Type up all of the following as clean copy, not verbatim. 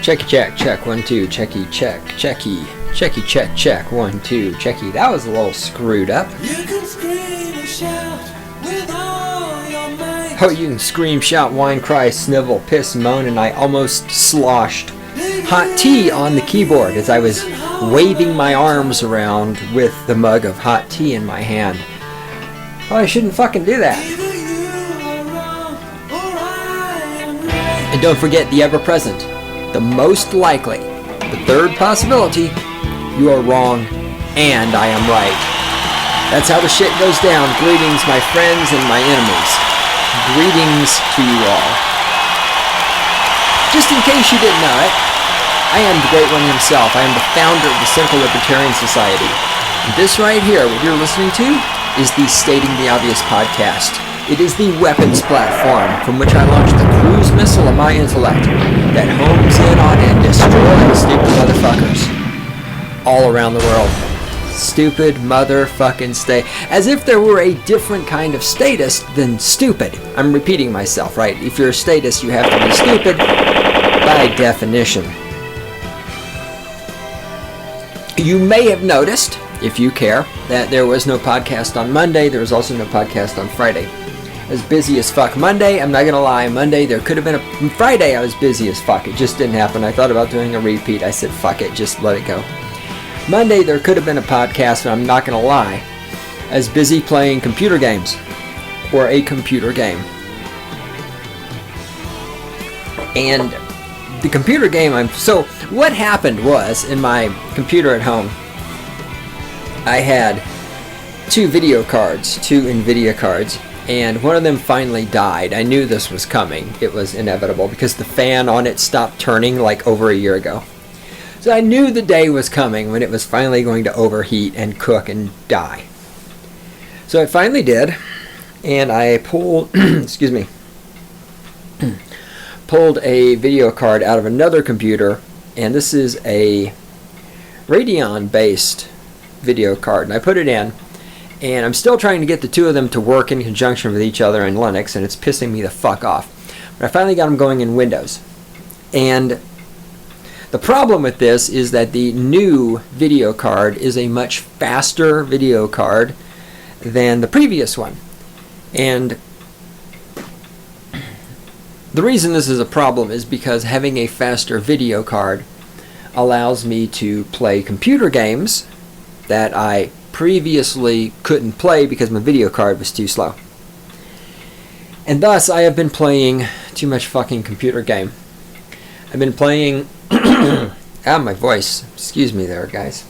Checky check, check, 1, 2, checky check, checky, checky check, check, 1, 2, checky. That was a little screwed up. You can scream and shout with all your might. Oh, you can scream, shout, whine, cry, snivel, piss, moan, and I almost sloshed hot tea on the keyboard as I was waving my arms around with the mug of hot tea in my hand. Oh, I shouldn't fucking do that. Either you are wrong or I am right. And don't forget the ever-present, the most likely, the third possibility, you are wrong and I am right. That's how the shit goes down. Greetings, my friends and my enemies. Greetings to you all. Just in case you didn't know it, I am the Great One himself. I am the founder of the Central Libertarian Society. And this right here, what you're listening to, is the Stating the Obvious podcast. It is the weapons platform from which I launched the cruise missile of my intellect that homes in on and destroys stupid motherfuckers all around the world. Stupid motherfucking as if there were a different kind of statist than stupid. I'm repeating myself, right? If you're a statist, you have to be stupid by definition. You may have noticed, if you care, that there was no podcast on Monday. There was also no podcast on Friday. I was busy as fuck Monday. I'm not gonna lie. Monday there could have been a Friday. I was busy as fuck. It just didn't happen. I thought about doing a repeat. I said fuck it, just let it go. Monday there could have been a podcast, and I'm not gonna lie. I was busy playing computer games, or a computer game. And the computer game so what happened was, in my computer at home, I had two NVIDIA cards, and one of them finally died. I knew this was coming. It was inevitable because the fan on it stopped turning like over a year ago. So I knew the day was coming when it was finally going to overheat and cook and die. So it finally did, and I pulled pulled a video card out of another computer, and this is a Radeon based video card, and I put it in, and I'm still trying to get the two of them to work in conjunction with each other in Linux, and it's pissing me the fuck off. But I finally got them going in Windows. And the problem with this is that the new video card is a much faster video card than the previous one. And the reason this is a problem is because having a faster video card allows me to play computer games that I previously couldn't play because my video card was too slow. And thus I have been playing too much fucking computer game. I've been playing my voice. Excuse me there, guys.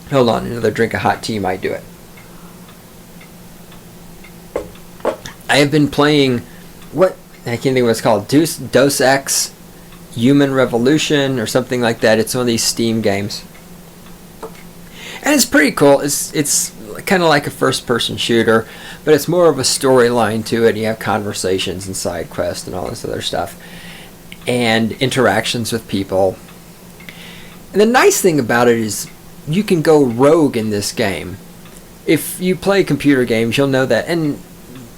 Hold on, another drink of hot tea might do it. I have been playing I can't think what it's called, Deus Ex Human Revolution or something like that. It's one of these Steam games. And it's pretty cool. It's kind of like a first-person shooter, but it's more of a storyline to it. You have conversations and side quests and all this other stuff, and interactions with people. And the nice thing about it is you can go rogue in this game. If you play computer games, you'll know that. And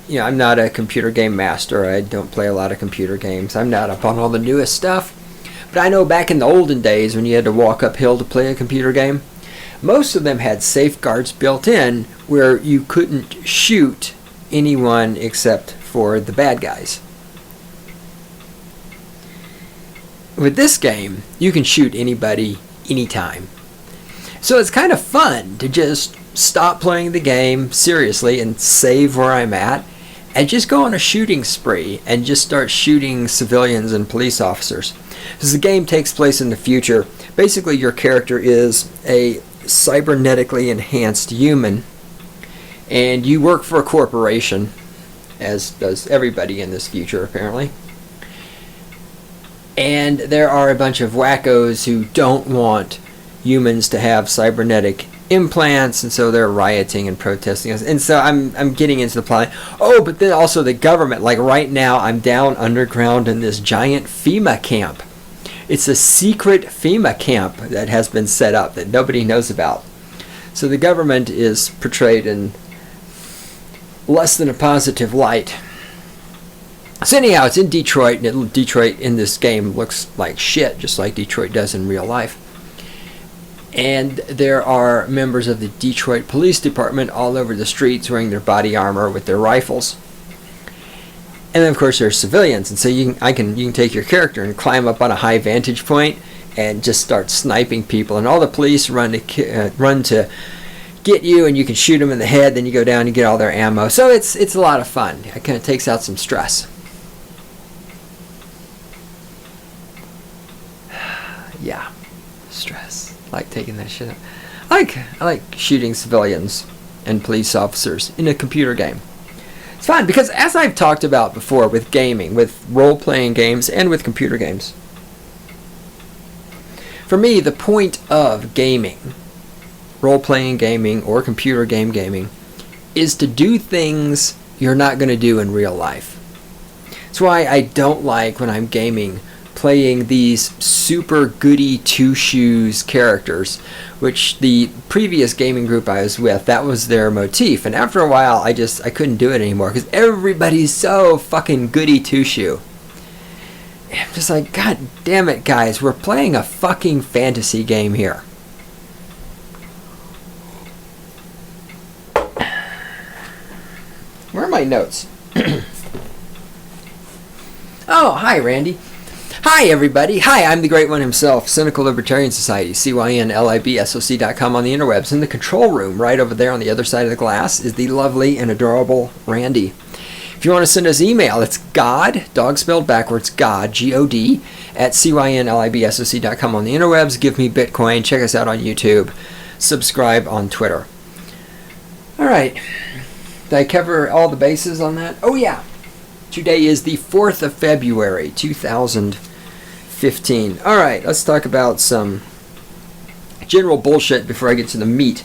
you know, I'm not a computer game master. I don't play a lot of computer games. I'm not up on all the newest stuff. But I know back in the olden days when you had to walk uphill to play a computer game, most of them had safeguards built in where you couldn't shoot anyone except for the bad guys. With this game, you can shoot anybody, anytime. So it's kind of fun to just stop playing the game seriously and save where I'm at and just go on a shooting spree and just start shooting civilians and police officers. Because the game takes place in the future. Basically, your character is a cybernetically enhanced human, and you work for a corporation, as does everybody in this future apparently. And there are a bunch of wackos who don't want humans to have cybernetic implants, and so they're rioting and protesting. And so I'm getting into the plot. Oh, but then also the government. Like right now, I'm down underground in this giant FEMA camp, It's a secret FEMA camp that has been set up that nobody knows about. So the government is portrayed in less than a positive light. So anyhow, it's in Detroit, and Detroit in this game looks like shit, just like Detroit does in real life. And there are members of the Detroit Police Department all over the streets wearing their body armor with their rifles. And then of course there's civilians, and so you can take your character and climb up on a high vantage point and just start sniping people, and all the police run to get you, and you can shoot them in the head. Then you go down and get all their ammo. So it's a lot of fun. It kind of takes out some stress. Yeah, stress. I like taking that shit out. I like shooting civilians and police officers in a computer game. It's fun because, as I've talked about before with gaming, with role-playing games, and with computer games, for me, the point of gaming, role-playing gaming or computer game gaming, is to do things you're not going to do in real life. That's why I don't like, when I'm gaming, playing these super goody two-shoes characters, which the previous gaming group I was with, that was their motif. And after a while, I couldn't do it anymore because everybody's so fucking goody two-shoe. I'm just like, God damn it, guys, we're playing a fucking fantasy game here. Where are my notes? Oh, hi, Randy. Hi, everybody. Hi, I'm the great one himself, Cynical Libertarian Society, CYNLIBSOC.com on the interwebs. In the control room, right over there on the other side of the glass, is the lovely and adorable Randy. If you want to send us email, it's God, dog spelled backwards, God, G-O-D, at CYNLIBSOC.com on the interwebs. Give me Bitcoin. Check us out on YouTube. Subscribe on Twitter. All right. Did I cover all the bases on that? Oh, yeah. Today is the 4th of February, 2015. All right, let's talk about some general bullshit before I get to the meat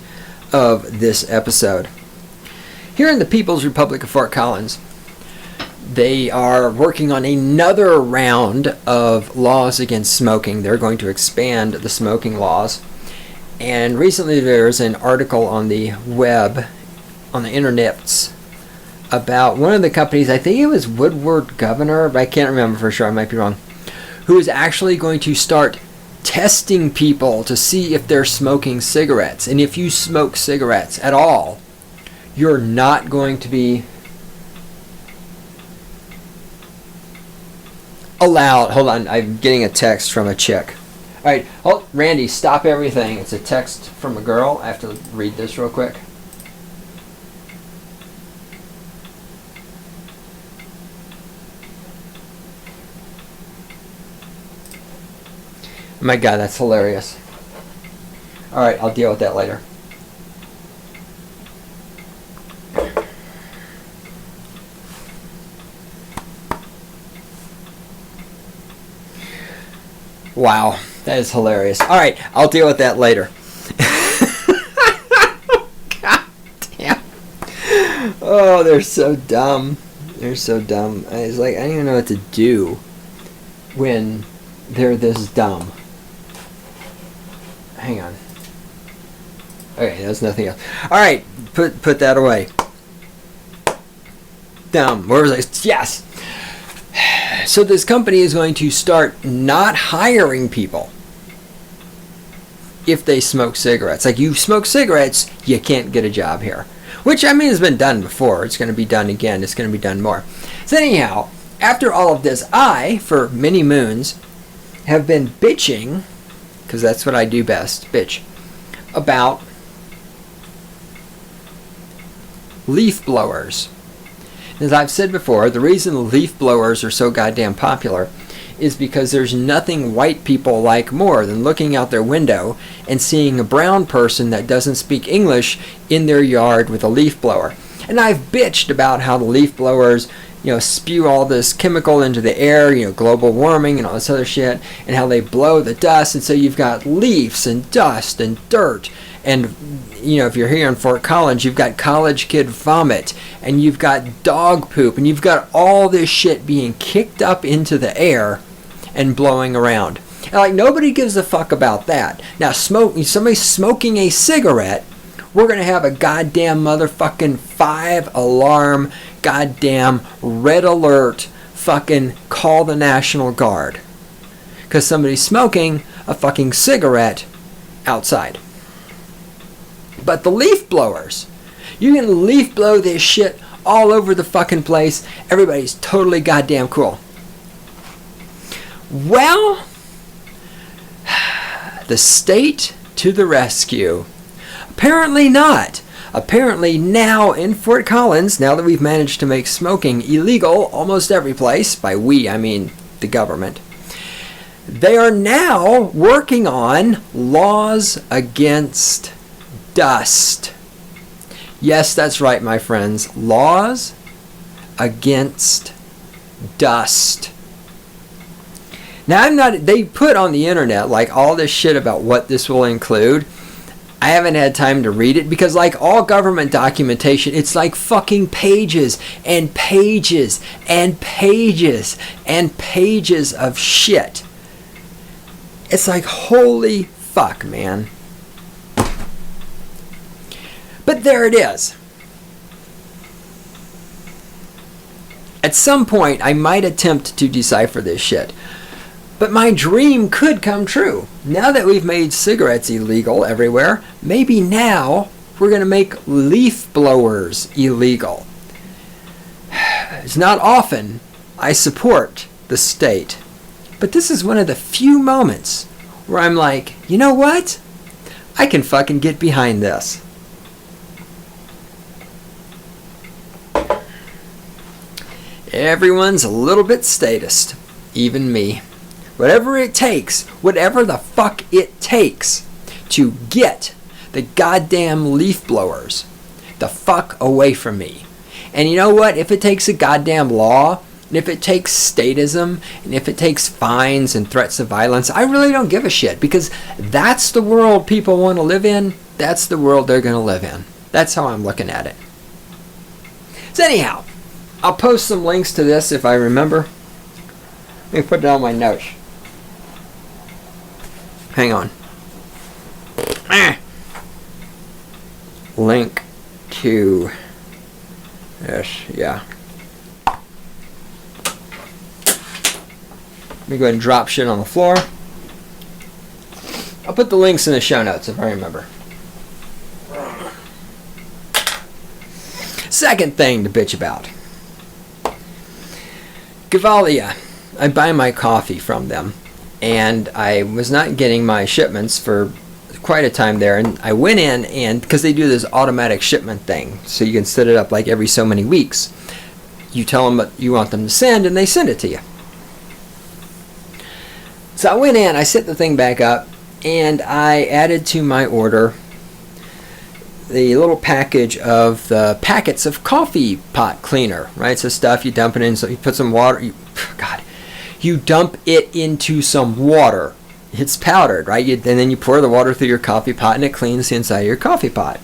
of this episode. Here in the People's Republic of Fort Collins, they are working on another round of laws against smoking. They're going to expand the smoking laws. And recently there was an article on the web, on the internets, about one of the companies, I think it was Woodward Governor, but I can't remember for sure, I might be wrong, who is actually going to start testing people to see if they're smoking cigarettes. And if you smoke cigarettes at all, you're not going to be allowed. Hold on, I'm getting a text from a chick. All right, Randy, stop everything. It's a text from a girl. I have to read this real quick. Oh my God, that's hilarious. All right, I'll deal with that later. Wow, that is hilarious. All right, I'll deal with that later. God damn. Oh, they're so dumb. They're so dumb. It's like, I don't even know what to do when they're this dumb. Hang on. Okay, there's nothing else. All right, put that away. Dumb. Where was I? Yes. So this company is going to start not hiring people if they smoke cigarettes. Like, you smoke cigarettes, you can't get a job here. Which, I mean, has been done before. It's going to be done again. It's going to be done more. So anyhow, after all of this, I, for many moons, have been bitching, because that's what I do best, bitch, about leaf blowers. As I've said before, the reason leaf blowers are so goddamn popular is because there's nothing white people like more than looking out their window and seeing a brown person that doesn't speak English in their yard with a leaf blower. And I've bitched about how the leaf blowers, spew all this chemical into the air, global warming and all this other shit, and how they blow the dust, and so you've got leaves and dust and dirt, and if you're here in Fort Collins, you've got college kid vomit, and you've got dog poop, and you've got all this shit being kicked up into the air and blowing around. And like, nobody gives a fuck about that. Now, somebody smoking a cigarette, we're going to have a goddamn motherfucking 5-alarm goddamn red alert fucking call the National Guard. Because somebody's smoking a fucking cigarette outside. But the leaf blowers, you can leaf blow this shit all over the fucking place. Everybody's totally goddamn cool. Well, the state to the rescue. Apparently not. Apparently now in Fort Collins, now that we've managed to make smoking illegal almost every place, by we I mean the government, they are now working on laws against dust. Yes, that's right, my friends. Laws against dust. Now, they put on the internet like all this shit about what this will include. I haven't had time to read it because, like all government documentation, it's like fucking pages and pages and pages and pages of shit. It's like, holy fuck, man. But there it is. At some point, I might attempt to decipher this shit. But my dream could come true. Now that we've made cigarettes illegal everywhere, maybe now we're going to make leaf blowers illegal. It's not often I support the state. But this is one of the few moments where I'm like, you know what? I can fucking get behind this. Everyone's a little bit statist. Even me. Whatever it takes, whatever the fuck it takes to get the goddamn leaf blowers the fuck away from me. And you know what? If it takes a goddamn law, and if it takes statism, and if it takes fines and threats of violence, I really don't give a shit, because that's the world people want to live in. That's the world they're going to live in. That's how I'm looking at it. So anyhow, I'll post some links to this if I remember. Let me put it on my notes. Hang on. Link to this, yeah. Let me go ahead and drop shit on the floor. I'll put the links in the show notes if I remember. Second thing to bitch about. Gevalia. I buy my coffee from them. And I was not getting my shipments for quite a time there. And I went in, and because they do this automatic shipment thing, so you can set it up like every so many weeks. You tell them what you want them to send, and they send it to you. So I went in, I set the thing back up, and I added to my order the little package of the packets of coffee pot cleaner, right? So stuff you dump it in, so you put some water, you dump it into some water. It's powdered, right? And then you pour the water through your coffee pot, and it cleans the inside of your coffee pot.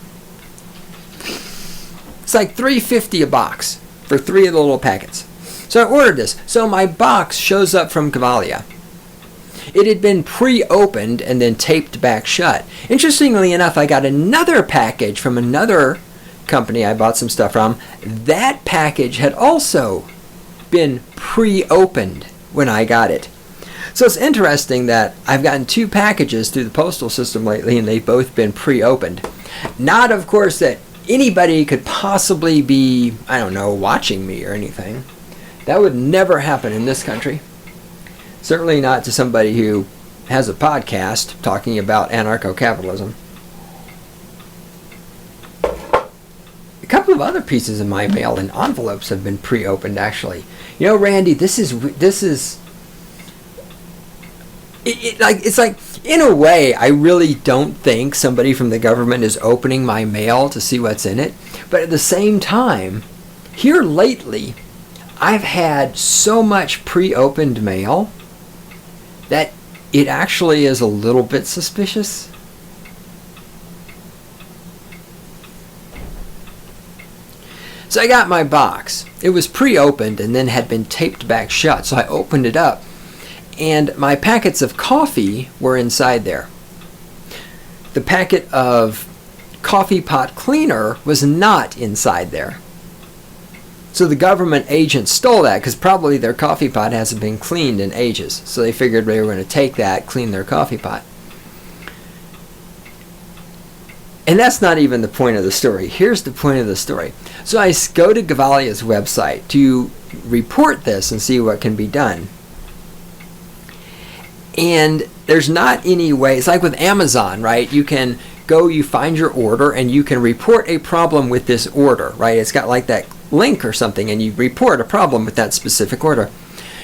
It's like $3.50 a box for 3 of the little packets. So I ordered this. So my box shows up from Gevalia. It had been pre-opened and then taped back shut. Interestingly enough, I got another package from another company I bought some stuff from. That package had also been pre-opened when I got it. So it's interesting that I've gotten 2 packages through the postal system lately, and they've both been pre-opened. Not, of course, that anybody could possibly be, I don't know, watching me or anything. That would never happen in this country. Certainly not to somebody who has a podcast talking about anarcho-capitalism. A couple of other pieces of my mail and envelopes have been pre-opened, actually. You know, Randy, it's like, in a way, I really don't think somebody from the government is opening my mail to see what's in it. But at the same time, here lately, I've had so much pre-opened mail that it actually is a little bit suspicious. So I got my box. It was pre-opened and then had been taped back shut. So I opened it up, and my packets of coffee were inside there. The packet of coffee pot cleaner was not inside there. So the government agent stole that because probably their coffee pot hasn't been cleaned in ages. So they figured they were going to take that, clean their coffee pot. And that's not even the point of the story. Here's the point of the story. So I go to Gavalia's website to report this and see what can be done. And there's not any way. It's like with Amazon, right? You can go, you find your order, and you can report a problem with this order, right? It's got like that link or something, and you report a problem with that specific order.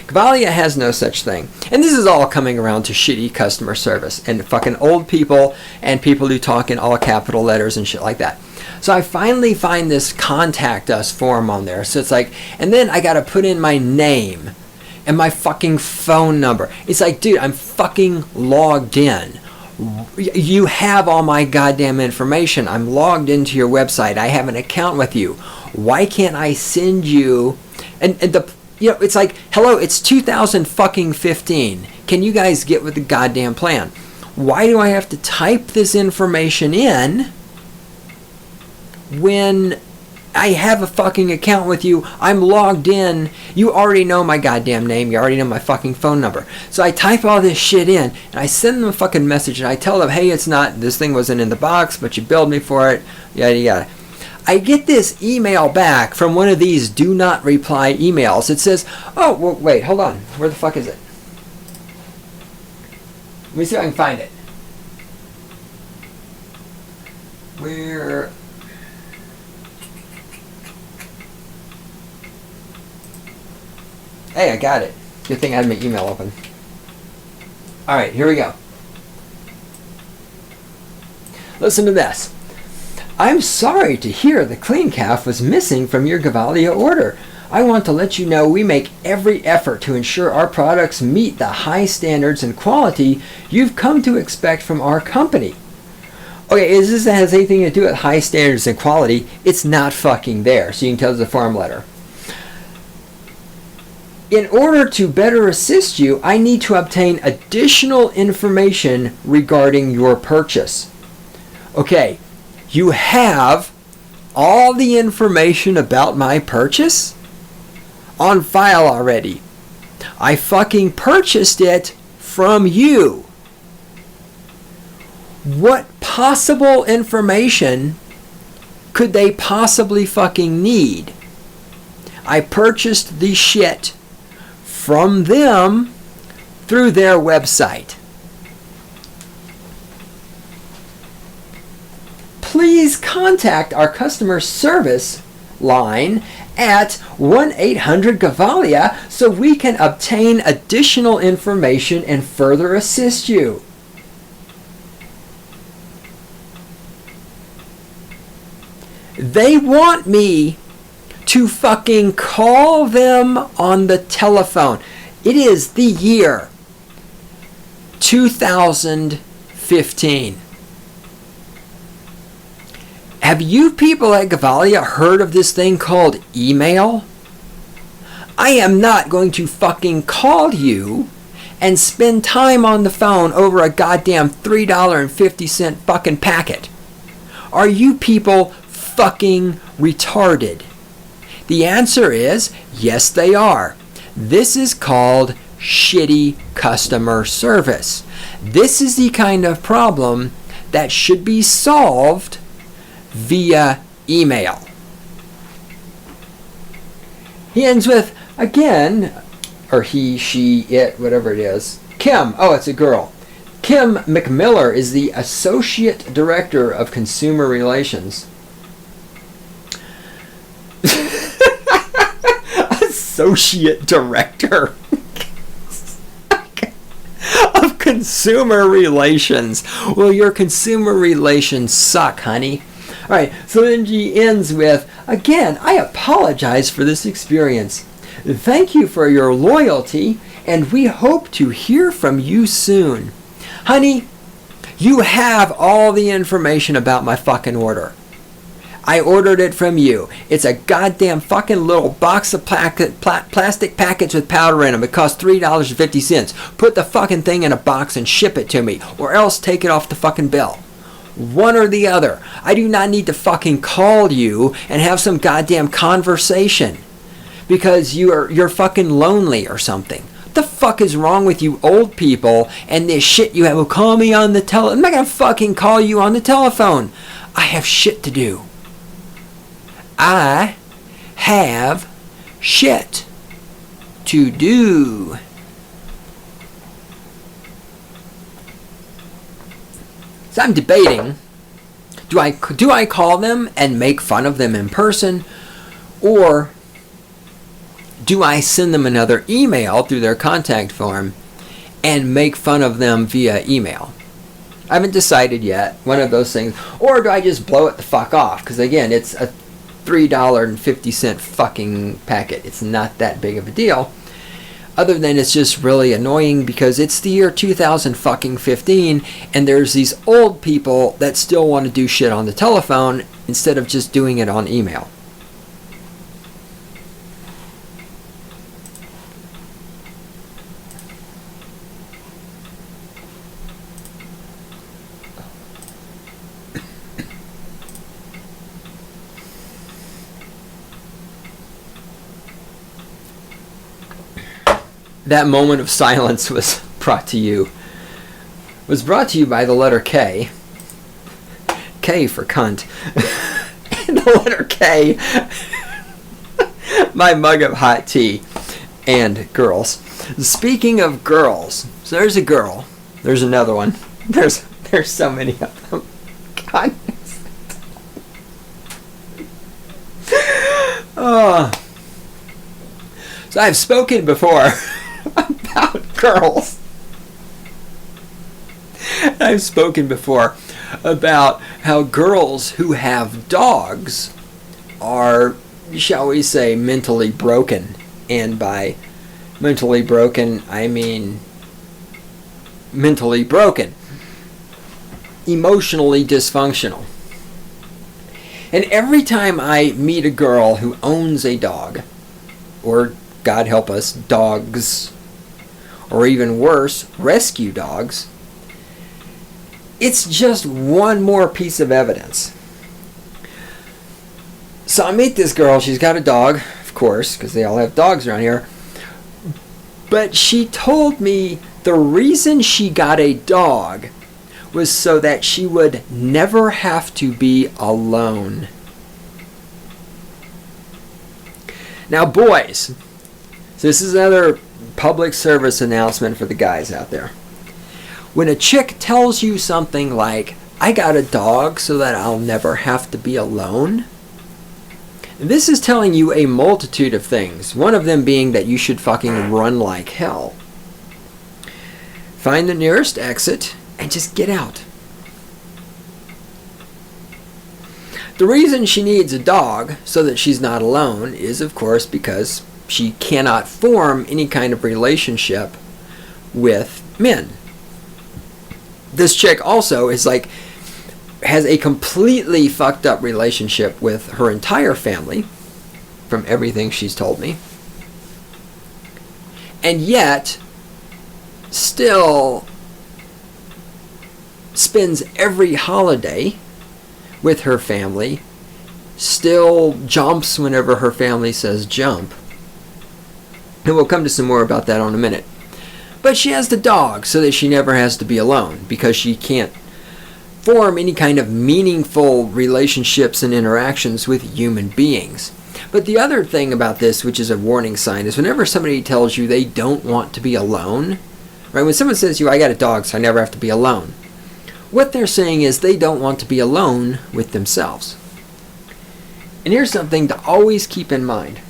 Gavalia has no such thing. And this is all coming around to shitty customer service and fucking old people and people who talk in all capital letters and shit like that. So I finally find this contact us form on there. So it's like, and then I got to put in my name and my fucking phone number. It's like, dude, I'm fucking logged in. You have all my goddamn information. I'm logged into your website. I have an account with you. Why can't I send you? And the, you know, it's like, hello, it's 2015. Can you guys get with the goddamn plan? Why do I have to type this information in when I have a fucking account with you? I'm logged in. You already know my goddamn name. You already know my fucking phone number. So I type all this shit in, and I send them a fucking message, and I tell them, hey, it's not, this thing wasn't in the box, but you billed me for it, yada yada. I get this email back from one of these do not reply emails. It says, oh, well, wait, hold on. Where the fuck is it? Let me see if I can find it. Where... Hey, I got it. Good thing I had my email open. Alright, here we go. Listen to this. I'm sorry to hear the clean calf was missing from your Gavalia order. I want to let you know we make every effort to ensure our products meet the high standards and quality you've come to expect from our company. Okay, is this has anything to do with high standards and quality? It's not fucking there, so you can tell it's a form letter. In order to better assist you, I need to obtain additional information regarding your purchase. Okay, you have all the information about my purchase on file already. I fucking purchased it from you. What possible information could they possibly fucking need? I purchased the shit from them through their website. Please contact our customer service line at 1-800-GAVALIA so we can obtain additional information and further assist you. They want me to fucking call them on the telephone. It is the year 2015. Have you people at Gavalia heard of this thing called email? I am not going to fucking call you and spend time on the phone over a goddamn $3.50 fucking packet. Are you people fucking retarded? The answer is yes, they are. This is called shitty customer service. This is the kind of problem that should be solved via email. He ends with, again, or he, she, it, whatever it is. Kim, oh, it's a girl. Kim McMiller is the Associate Director of Consumer Relations. Associate Director of Consumer Relations. Well, your consumer relations suck, honey. Alright, so then she ends with, again, I apologize for this experience. Thank you for your loyalty, and we hope to hear from you soon. Honey, you have all the information about my fucking order. I ordered it from you. It's a goddamn fucking little box of plastic packets with powder in them. It costs $3.50. Put the fucking thing in a box and ship it to me, or else take it off the fucking bill. One or the other. I do not need to fucking call you and have some goddamn conversation because you're fucking lonely or something. What the fuck is wrong with you old people and this shit you have? Well, call me on the telephone. I'm not gonna fucking call you on the telephone. I have shit to do. I have shit to do. So I'm debating, do I call them and make fun of them in person, or do I send them another email through their contact form and make fun of them via email? I haven't decided yet, one of those things. Or do I just blow it the fuck off? Because again, it's a $3.50 fucking packet. It's not that big of a deal. Other than it's just really annoying because it's the year 2015 and there's these old people that still want to do shit on the telephone instead of just doing it on email. That moment of silence was brought to you by the letter K. K for cunt. The letter K. My mug of hot tea. And girls. Speaking of girls, so there's a girl. There's another one. There's so many of them. God. Oh. So I've spoken before about girls. I've spoken before about how girls who have dogs are, shall we say, mentally broken. And by mentally broken, I mean mentally broken. Emotionally dysfunctional. And every time I meet a girl who owns a dog, or God help us, dogs, or even worse, rescue dogs, it's just one more piece of evidence. So I meet this girl, she's got a dog, of course, because they all have dogs around here, but she told me the reason she got a dog was so that she would never have to be alone. Now boys, this is another public service announcement for the guys out there. When a chick tells you something like, I got a dog so that I'll never have to be alone, this is telling you a multitude of things. One of them being that you should fucking run like hell. Find the nearest exit and just get out. The reason she needs a dog so that she's not alone is, of course, because she cannot form any kind of relationship with men. This chick also is has a completely fucked up relationship with her entire family, from everything she's told me. And yet, still spends every holiday with her family, still jumps whenever her family says jump. And we'll come to some more about that in a minute. But she has the dog so that she never has to be alone because she can't form any kind of meaningful relationships and interactions with human beings. But the other thing about this, which is a warning sign, is whenever somebody tells you they don't want to be alone, right? When someone says to you, I got a dog so I never have to be alone, what they're saying is they don't want to be alone with themselves. And here's something to always keep in mind.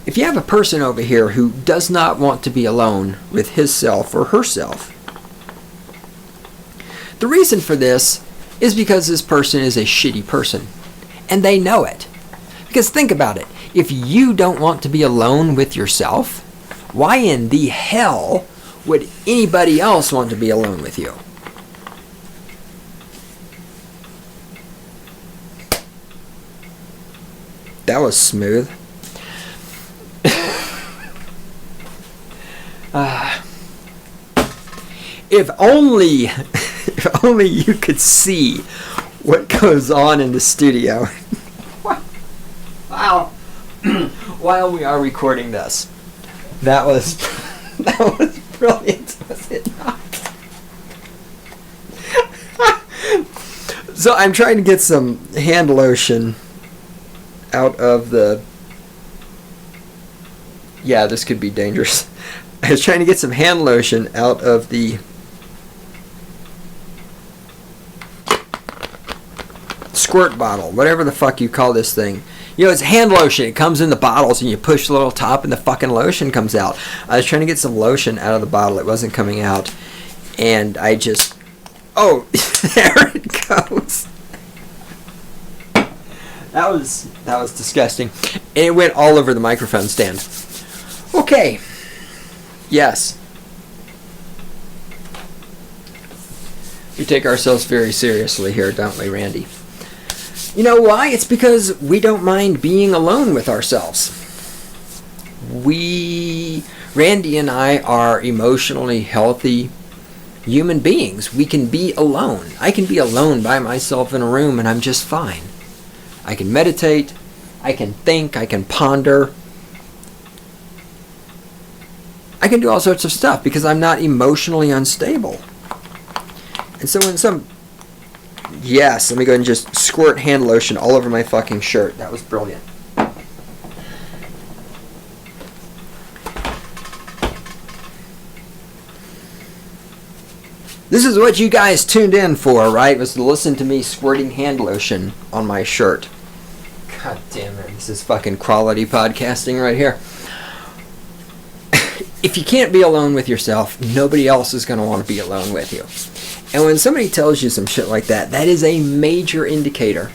If you have a person over here who does not want to be alone with himself or herself, the reason for this is because this person is a shitty person. And they know it. Because think about it. If you don't want to be alone with yourself, why in the hell would anybody else want to be alone with you? That was smooth. If only you could see what goes on in the studio. Wow. While we are recording this. That was brilliant, was it not? So I'm trying to get some hand lotion out of the... Yeah, this could be dangerous. I was trying to get some hand lotion out of the squirt bottle, whatever the fuck you call this thing. You know, it's hand lotion. It comes in the bottles and you push the little top and the fucking lotion comes out. I was trying to get some lotion out of the bottle. It wasn't coming out. And I just... Oh, there it goes. That was disgusting. And it went all over the microphone stand. Okay. Yes. We take ourselves very seriously here, don't we, Randy? You know why? It's because we don't mind being alone with ourselves. Randy and I are emotionally healthy human beings. We can be alone. I can be alone by myself in a room and I'm just fine. I can meditate. I can think. I can ponder. I can do all sorts of stuff because I'm not emotionally unstable. And so when some... Yes, let me go ahead and just squirt hand lotion all over my fucking shirt. That was brilliant. This is what you guys tuned in for, right? Was to listen to me squirting hand lotion on my shirt. God damn it. This is fucking quality podcasting right here. If you can't be alone with yourself, nobody else is going to want to be alone with you. And when somebody tells you some shit like that, that is a major indicator.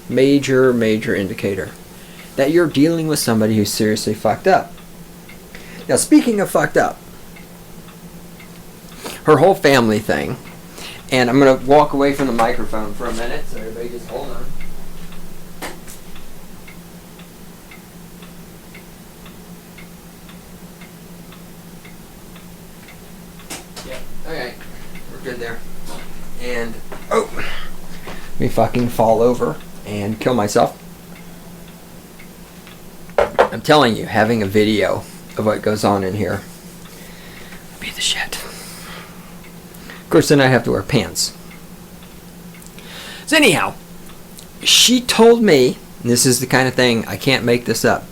Major indicator. That you're dealing with somebody who's seriously fucked up. Now, speaking of fucked up, her whole family thing, and I'm going to walk away from the microphone for a minute, so everybody just hold on. Yeah, okay. Good there. And let me fucking fall over and kill myself. I'm telling you, having a video of what goes on in here would be the shit. Of course, then I have to wear pants. So anyhow, she told me, and this is the kind of thing, I can't make this up.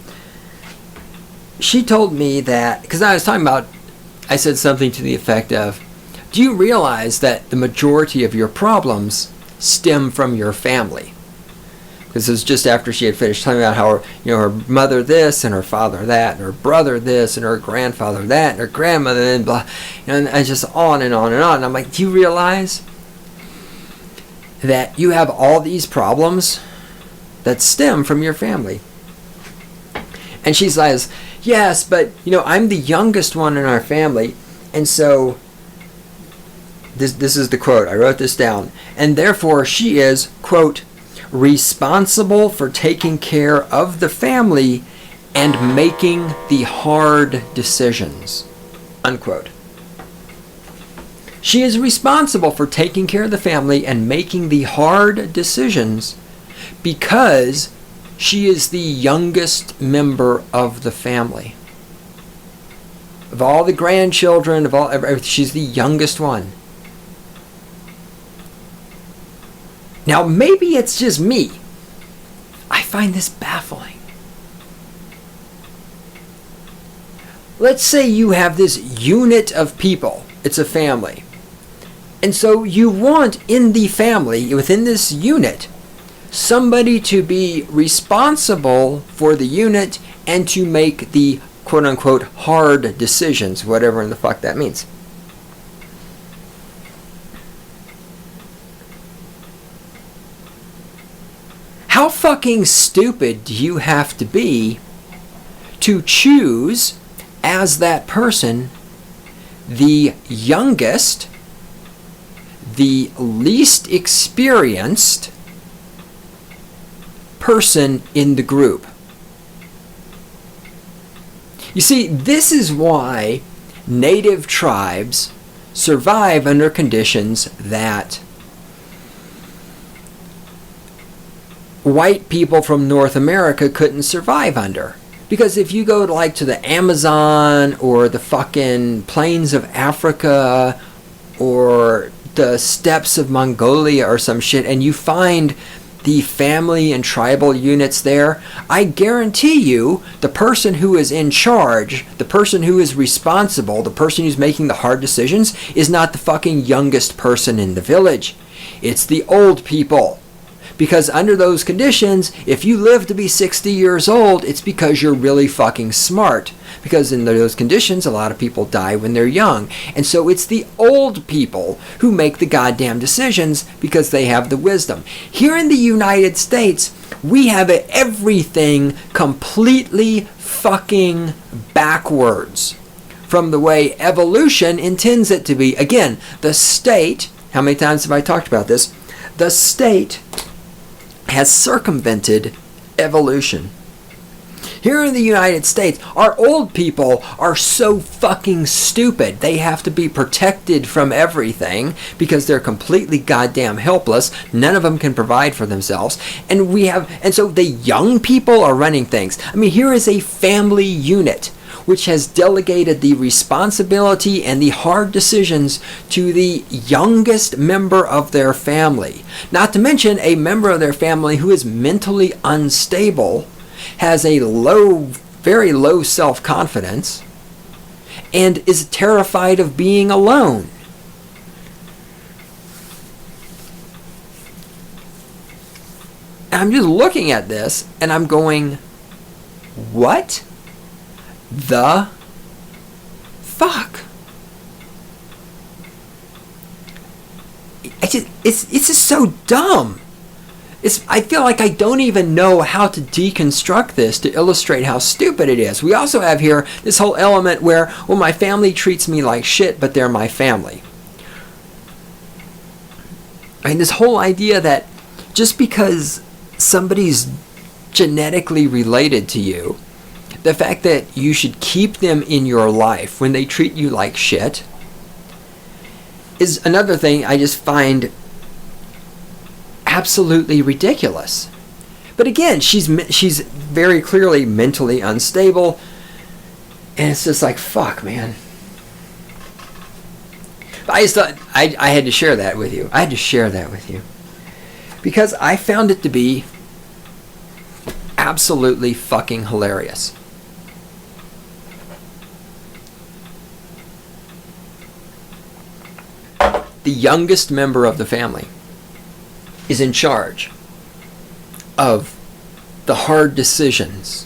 She told me that, because I was talking about, I said something to the effect of, do you realize that the majority of your problems stem from your family? Because it was just after she had finished telling me about how her mother this and her father that and her brother this and her grandfather that and her grandmother and blah, and just on and on and on. And I'm like, do you realize that you have all these problems that stem from your family? And she says, yes, but I'm the youngest one in our family, and so. This is the quote. I wrote this down. And therefore, she is, quote, responsible for taking care of the family and making the hard decisions, unquote. She is responsible for taking care of the family and making the hard decisions because she is the youngest member of the family. Of all the grandchildren, she's the youngest one. Now, maybe it's just me. I find this baffling. Let's say you have this unit of people. It's a family. And so you want in the family, within this unit, somebody to be responsible for the unit and to make the quote-unquote hard decisions, whatever in the fuck that means. How fucking stupid do you have to be to choose as that person the youngest, the least experienced, person in the group. You see, this is why native tribes survive under conditions that white people from North America couldn't survive under. Because if you go to the Amazon or the fucking plains of Africa or the steppes of Mongolia or some shit, and you find the family and tribal units there, I guarantee you the person who is in charge, the person who is responsible, the person who's making the hard decisions is not the fucking youngest person in the village. It's the old people. Because under those conditions, if you live to be 60 years old, it's because you're really fucking smart. Because in those conditions, a lot of people die when they're young. And so it's the old people who make the goddamn decisions because they have the wisdom. Here in the United States, we have everything completely fucking backwards from the way evolution intends it to be. Again, the state, how many times have I talked about this? The state has circumvented evolution. Here in the United States, our old people are so fucking stupid. They have to be protected from everything because they're completely goddamn helpless. None of them can provide for themselves. And so the young people are running things. I mean, here is a family unit which has delegated the responsibility and the hard decisions to the youngest member of their family. Not to mention a member of their family who is mentally unstable, has a very low self-confidence, and is terrified of being alone. And I'm just looking at this and I'm going, what the fuck? It's just so dumb. I feel like I don't even know how to deconstruct this to illustrate how stupid it is. We also have here this whole element where, well, my family treats me like shit, but they're my family. And this whole idea that just because somebody's genetically related to you, the fact that you should keep them in your life when they treat you like shit is another thing I just find absolutely ridiculous. But again, she's very clearly mentally unstable, and it's just like, fuck, man. But I just thought I had to share that with you. I had to share that with you because I found it to be absolutely fucking hilarious. The youngest member of the family is in charge of the hard decisions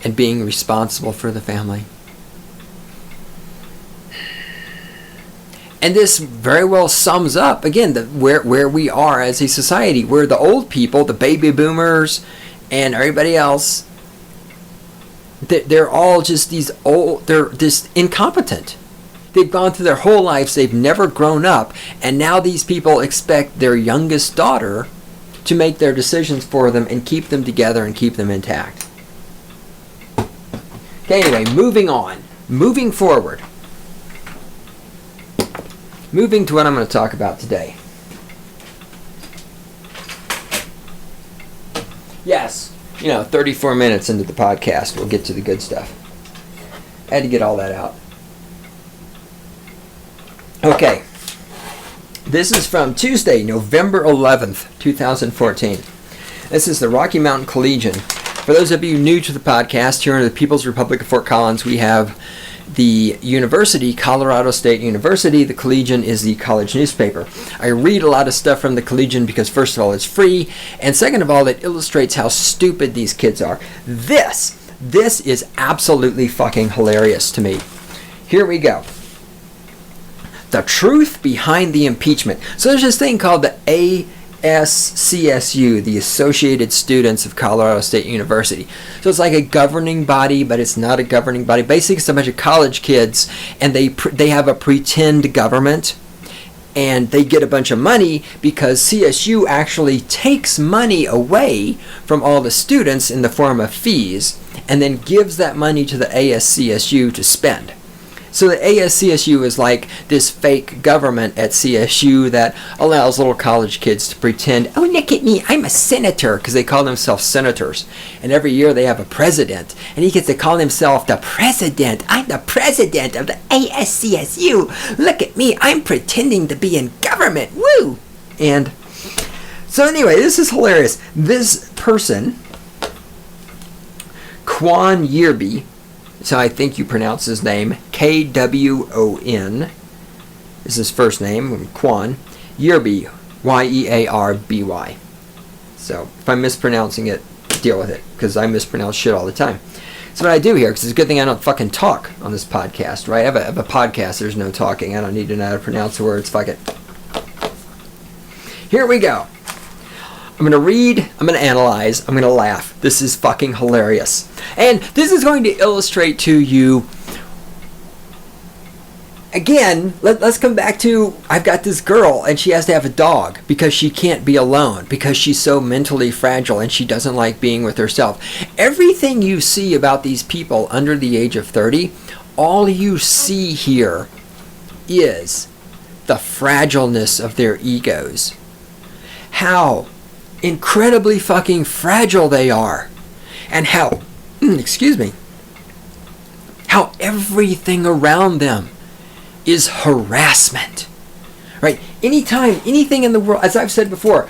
and being responsible for the family. And this very well sums up, again, where we are as a society, where the old people, the baby boomers, and everybody else, they're all just they're just incompetent. They've gone through their whole lives, they've never grown up, and now these people expect their youngest daughter to make their decisions for them and keep them together and keep them intact. Okay, anyway, moving on. Moving forward. Moving to what I'm going to talk about today. Yes, 34 minutes into the podcast, we'll get to the good stuff. I had to get all that out. Okay, this is from Tuesday, November 11th, 2014. This is the Rocky Mountain Collegian. For those of you new to the podcast, here in the People's Republic of Fort Collins, we have the university, Colorado State University. The Collegian is the college newspaper. I read a lot of stuff from the Collegian because, first of all, it's free, and second of all, it illustrates how stupid these kids are. This is absolutely fucking hilarious to me. Here we go. The truth behind the impeachment. So there's this thing called the ASCSU, the Associated Students of Colorado State University. So it's like a governing body, but it's not a governing body. Basically, it's a bunch of college kids, and they have a pretend government. And they get a bunch of money because CSU actually takes money away from all the students in the form of fees and then gives that money to the ASCSU to spend. So the ASCSU is like this fake government at CSU that allows little college kids to pretend, oh, look at me, I'm a senator, because they call themselves senators. And every year they have a president, and he gets to call himself the president. I'm the president of the ASCSU. Look at me, I'm pretending to be in government. Woo! And so anyway, this is hilarious. This person, Kwon Yearby, so I think you pronounce his name, Kwon is his first name, Kwon Yearby, Yearby. So if I'm mispronouncing it, deal with it, because I mispronounce shit all the time. So what I do here, because it's a good thing I don't fucking talk on this podcast, right? I have a podcast, there's no talking. I don't need to know how to pronounce the words, fuck it. Here we go. I'm going to read, I'm going to analyze, I'm going to laugh. This is fucking hilarious. And this is going to illustrate to you, again, let's come back to, I've got this girl and she has to have a dog because she can't be alone, because she's so mentally fragile and she doesn't like being with herself. Everything you see about these people under the age of 30, all you see here is the fragileness of their egos. How incredibly fucking fragile they are, and how how everything around them is harassment, right? Anytime, anything in the world, as I've said before,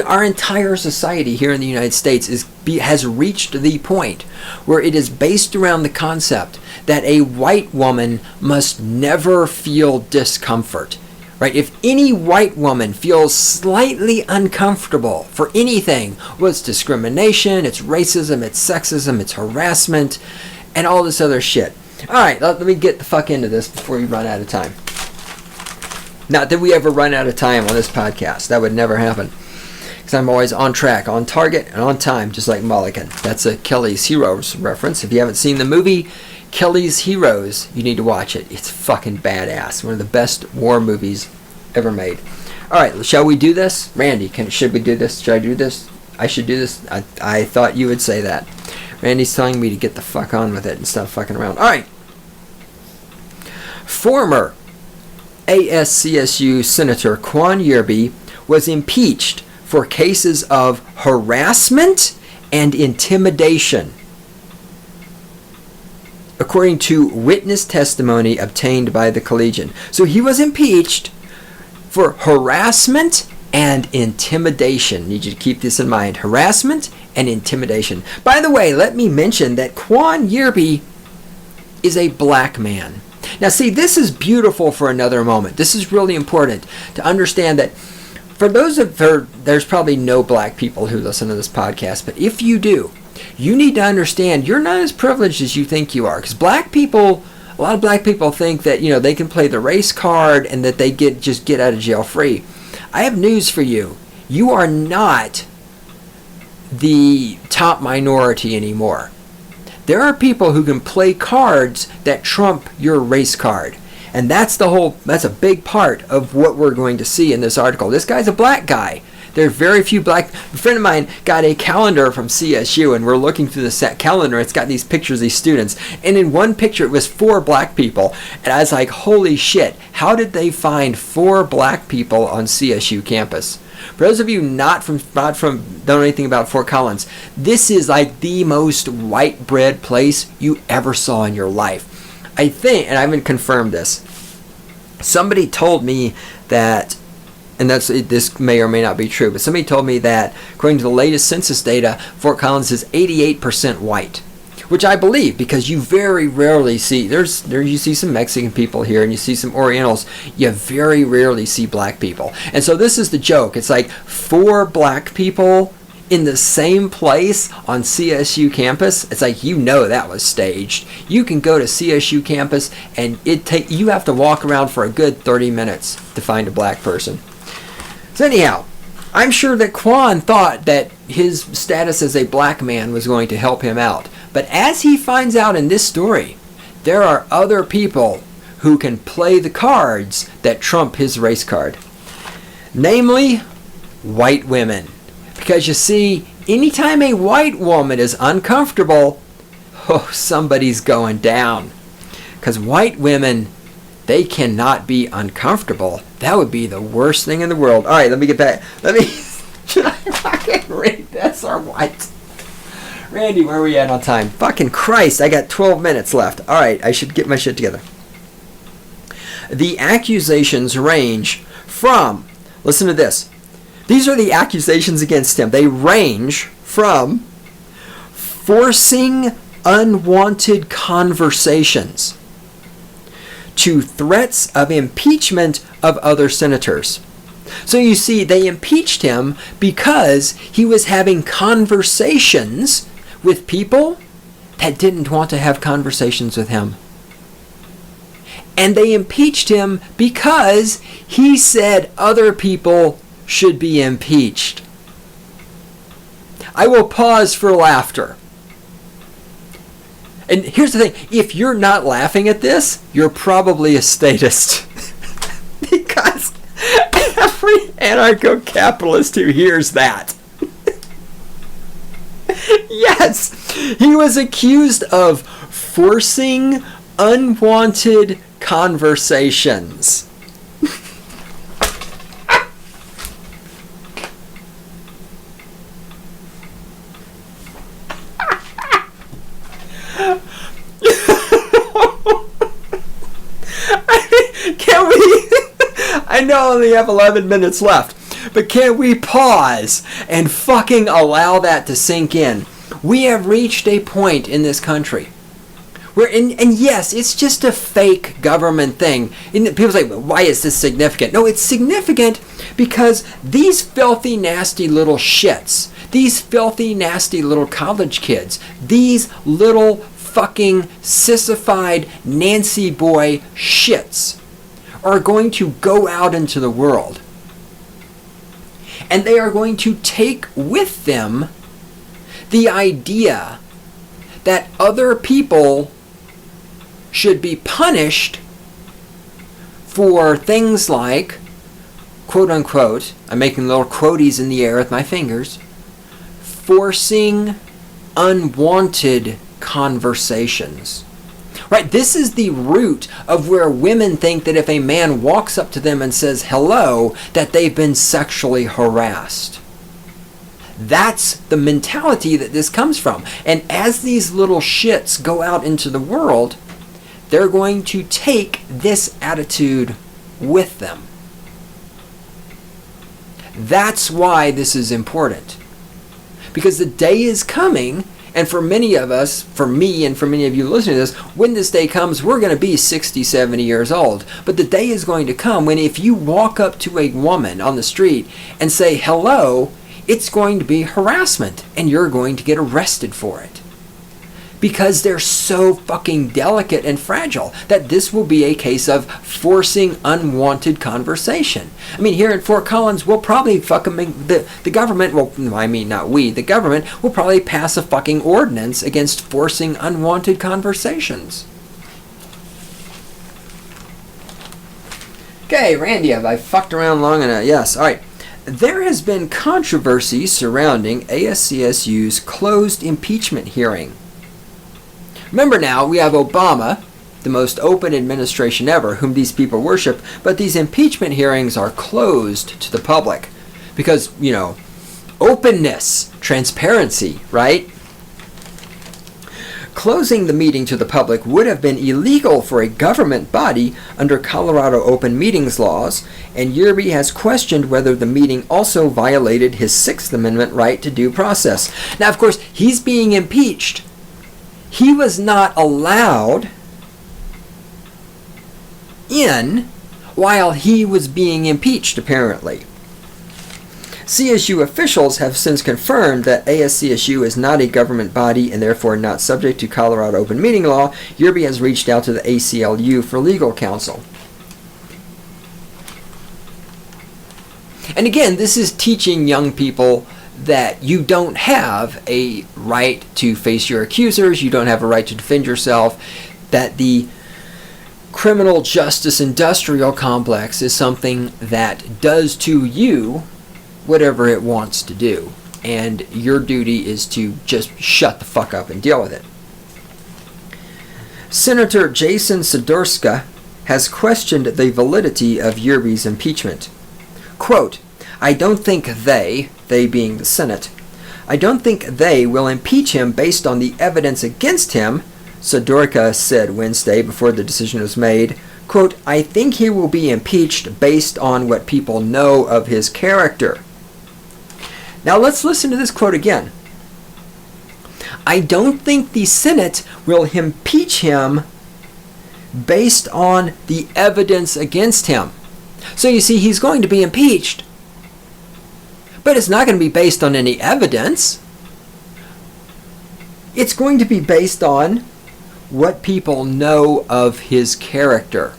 our entire society here in the United States has reached the point where it is based around the concept that a white woman must never feel discomfort. Right? If any white woman feels slightly uncomfortable for anything, well, it's discrimination, it's racism, it's sexism, it's harassment, and all this other shit. Alright, let me get the fuck into this before we run out of time. Not that we ever run out of time on this podcast. That would never happen. Because I'm always on track, on target, and on time, just like Mulligan. That's a Kelly's Heroes reference. If you haven't seen the movie Kelly's Heroes, you need to watch it. It's fucking badass. One of the best war movies ever made. Alright, shall we do this? Randy, should we do this? Should I do this? I should do this? I thought you would say that. Randy's telling me to get the fuck on with it and stop fucking around. Alright. Former ASCSU Senator Kwon Yearby was impeached for cases of harassment and intimidation, according to witness testimony obtained by the Collegian. So he was impeached for harassment and intimidation. Need you to keep this in mind. Harassment and intimidation. By the way, let me mention that Kwon Yearby is a black man. Now see, this is beautiful for another moment. This is really important to understand that for those there's probably no black people who listen to this podcast, but if you do, you need to understand you're not as privileged as you think you are. Because a lot of black people think that, they can play the race card and that they just get out of jail free. I have news for you. You are not the top minority anymore. There are people who can play cards that trump your race card. And that's a big part of what we're going to see in this article. This guy's a black guy. There are very few black. A friend of mine got a calendar from CSU, and we're looking through the set calendar. It's got these pictures of these students, and in one picture it was 4 black people, and I was like, "Holy shit! How did they find 4 black people on CSU campus?" For those of you not from don't know anything about Fort Collins, this is like the most white bread place you ever saw in your life. I think, and I haven't confirmed this. Somebody told me that. And this may or may not be true, but somebody told me that according to the latest census data, Fort Collins is 88% white, which I believe, because you very rarely see you see some Mexican people here and you see some Orientals. You very rarely see black people, and so this is the joke. It's like 4 black people in the same place on CSU campus. It's like, that was staged. You can go to CSU campus and you have to walk around for a good 30 minutes to find a black person. So anyhow, I'm sure that Kwon thought that his status as a black man was going to help him out. But as he finds out in this story, there are other people who can play the cards that trump his race card. Namely, white women. Because you see, anytime a white woman is uncomfortable, oh, somebody's going down. Because white women, they cannot be uncomfortable. That would be the worst thing in the world. All right, let me get back. Should I fucking read this or what? Randy, where are we at on time? Fucking Christ, I got 12 minutes left. All right, I should get my shit together. The accusations range from, listen to this. These are the accusations against him. They range from forcing unwanted conversations to threats of impeachment of other senators. So you see, they impeached him because he was having conversations with people that didn't want to have conversations with him. And they impeached him because he said other people should be impeached. I will pause for laughter. And here's the thing, if you're not laughing at this, you're probably a statist. Because every anarcho-capitalist who hears that. Yes, he was accused of forcing unwanted conversations. Can we? I know I only have 11 minutes left, but can we pause and fucking allow that to sink in? We have reached a point in this country where, and yes, it's just a fake government thing. And people say, why is this significant? No, it's significant because these filthy, nasty little shits, these filthy, nasty little college kids, these little fucking sissified Nancy boy shits are going to go out into the world. And they are going to take with them the idea that other people should be punished for things like, quote unquote, I'm making little quoties in the air with my fingers, forcing unwanted conversations. Right? This is the root of where women think that if a man walks up to them and says hello, that they've been sexually harassed. That's the mentality that this comes from. And as these little shits go out into the world, they're going to take this attitude with them. That's why this is important. Because the day is coming, and for many of us, for me and for many of you listening to this, when this day comes, we're going to be 60, 70 years old. But the day is going to come when if you walk up to a woman on the street and say hello, it's going to be harassment, and you're going to get arrested for it. Because they're so fucking delicate and fragile that this will be a case of forcing unwanted conversation. I mean, here in Fort Collins, we'll probably the government, well, I mean, not we, the government will probably pass a fucking ordinance against forcing unwanted conversations. Okay, Randy, have I fucked around long enough? Yes, all right. There has been controversy surrounding ASCSU's closed impeachment hearing. Remember now, we have Obama, the most open administration ever, whom these people worship, but these impeachment hearings are closed to the public. Because, you know, openness, transparency, right? Closing the meeting to the public would have been illegal for a government body under Colorado open meetings laws, and Yerby has questioned whether the meeting also violated his Sixth Amendment right to due process. Now, of course, he's being impeached. He was not allowed in while he was being impeached, apparently. CSU officials have since confirmed that ASCSU is not a government body and therefore not subject to Colorado open meeting law. Yerby has reached out to the ACLU for legal counsel. And again, this is teaching young people that you don't have a right to face your accusers, you don't have a right to defend yourself, that the criminal justice industrial complex is something that does to you whatever it wants to do. And your duty is to just shut the fuck up and deal with it. Senator Jason Sidorska has questioned the validity of Yerby's impeachment. Quote, I don't think they being the Senate, I don't think they will impeach him based on the evidence against him, Sidorka said Wednesday before the decision was made. Quote, I think he will be impeached based on what people know of his character. Now let's listen to this quote again. I don't think the Senate will impeach him based on the evidence against him. So you see, he's going to be impeached, but it's not going to be based on any evidence. It's going to be based on what people know of his character.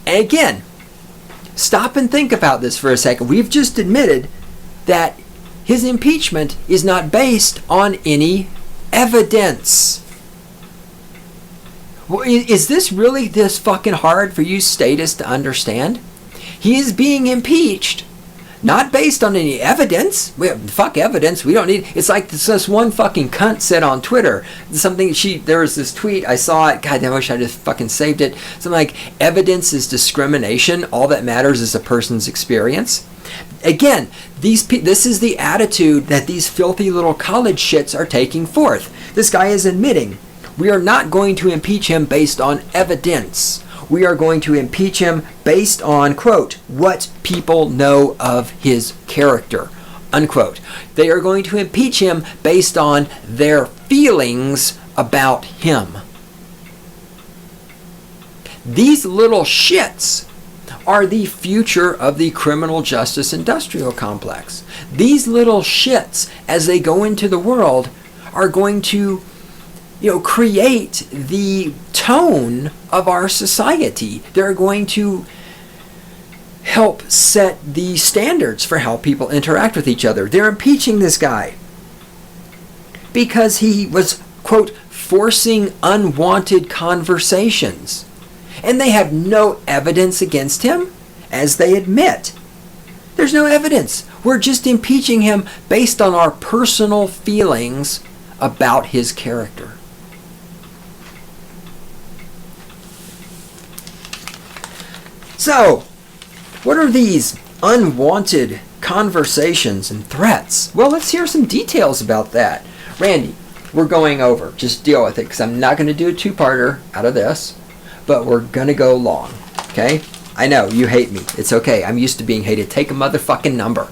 And again, stop and think about this for a second. We've just admitted that his impeachment is not based on any evidence. Well, is this really this fucking hard for you statists to understand? He is being impeached, not based on any evidence. Fuck evidence. We don't need. It's like this one fucking cunt said on Twitter. There was this tweet. I saw it. God, I wish I just fucking saved it. Something like, evidence is discrimination. All that matters is a person's experience. Again, this is the attitude that these filthy little college shits are taking forth. This guy is admitting, we are not going to impeach him based on evidence. We are going to impeach him based on, quote, what people know of his character, unquote. They are going to impeach him based on their feelings about him. These little shits are the future of the criminal justice industrial complex. These little shits, as they go into the world, are going to, create the tone of our society. They're going to help set the standards for how people interact with each other. They're impeaching this guy because he was, quote, forcing unwanted conversations. And they have no evidence against him, as they admit. There's no evidence. We're just impeaching him based on our personal feelings about his character. So, what are these unwanted conversations and threats? Well, let's hear some details about that. Randy, we're going over. Just deal with it, because I'm not going to do a two-parter out of this. But we're going to go long, okay? I know, you hate me. It's okay. I'm used to being hated. Take a motherfucking number.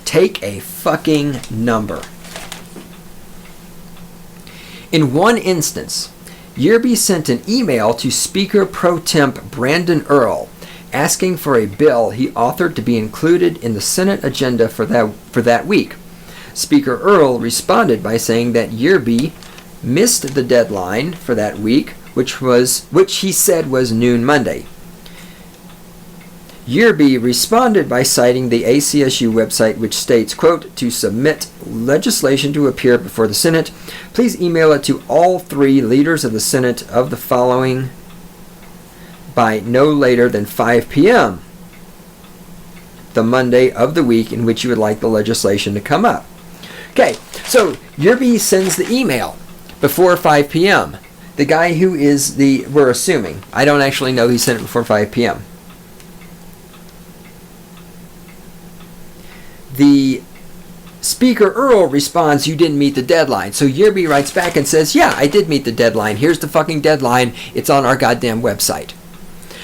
Take a fucking number. In one instance, Yerby sent an email to Speaker Pro Temp Brandon Earl asking for a bill he authored to be included in the Senate agenda for that week. Speaker Earl responded by saying that Yerby missed the deadline for that week, which he said was noon Monday. Yerby responded by citing the ACSU website, which states, quote, to submit legislation to appear before the Senate, please email it to all three leaders of the Senate of the following by no later than 5 p.m. the Monday of the week in which you would like the legislation to come up. Okay, so Yerby sends the email before 5 p.m. The guy who is we're assuming, I don't actually know he sent it before 5 p.m. The Speaker Earl responds, you didn't meet the deadline. So Yerby writes back and says, yeah, I did meet the deadline. Here's the fucking deadline. It's on our goddamn website.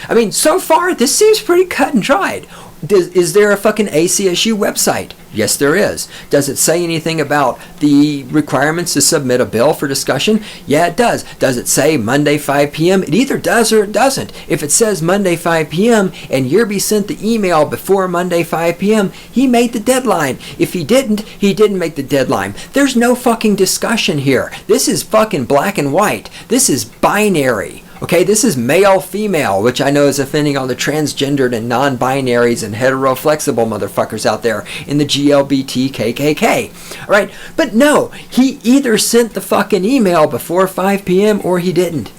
I mean, so far, this seems pretty cut and dried. Is there a fucking ACSU website? Yes, there is. Does it say anything about the requirements to submit a bill for discussion? Yeah, it does. Does it say Monday 5 p.m.? It either does or it doesn't. If it says Monday 5 p.m. and Yerby sent the email before Monday 5 p.m., he made the deadline. If he didn't make the deadline. There's no fucking discussion here. This is fucking black and white. This is binary. Okay, this is male-female, which I know is offending all the transgendered and non-binaries and hetero-flexible motherfuckers out there in the GLBTKKK. All right, but no, he either sent the fucking email before 5 p.m. or he didn't.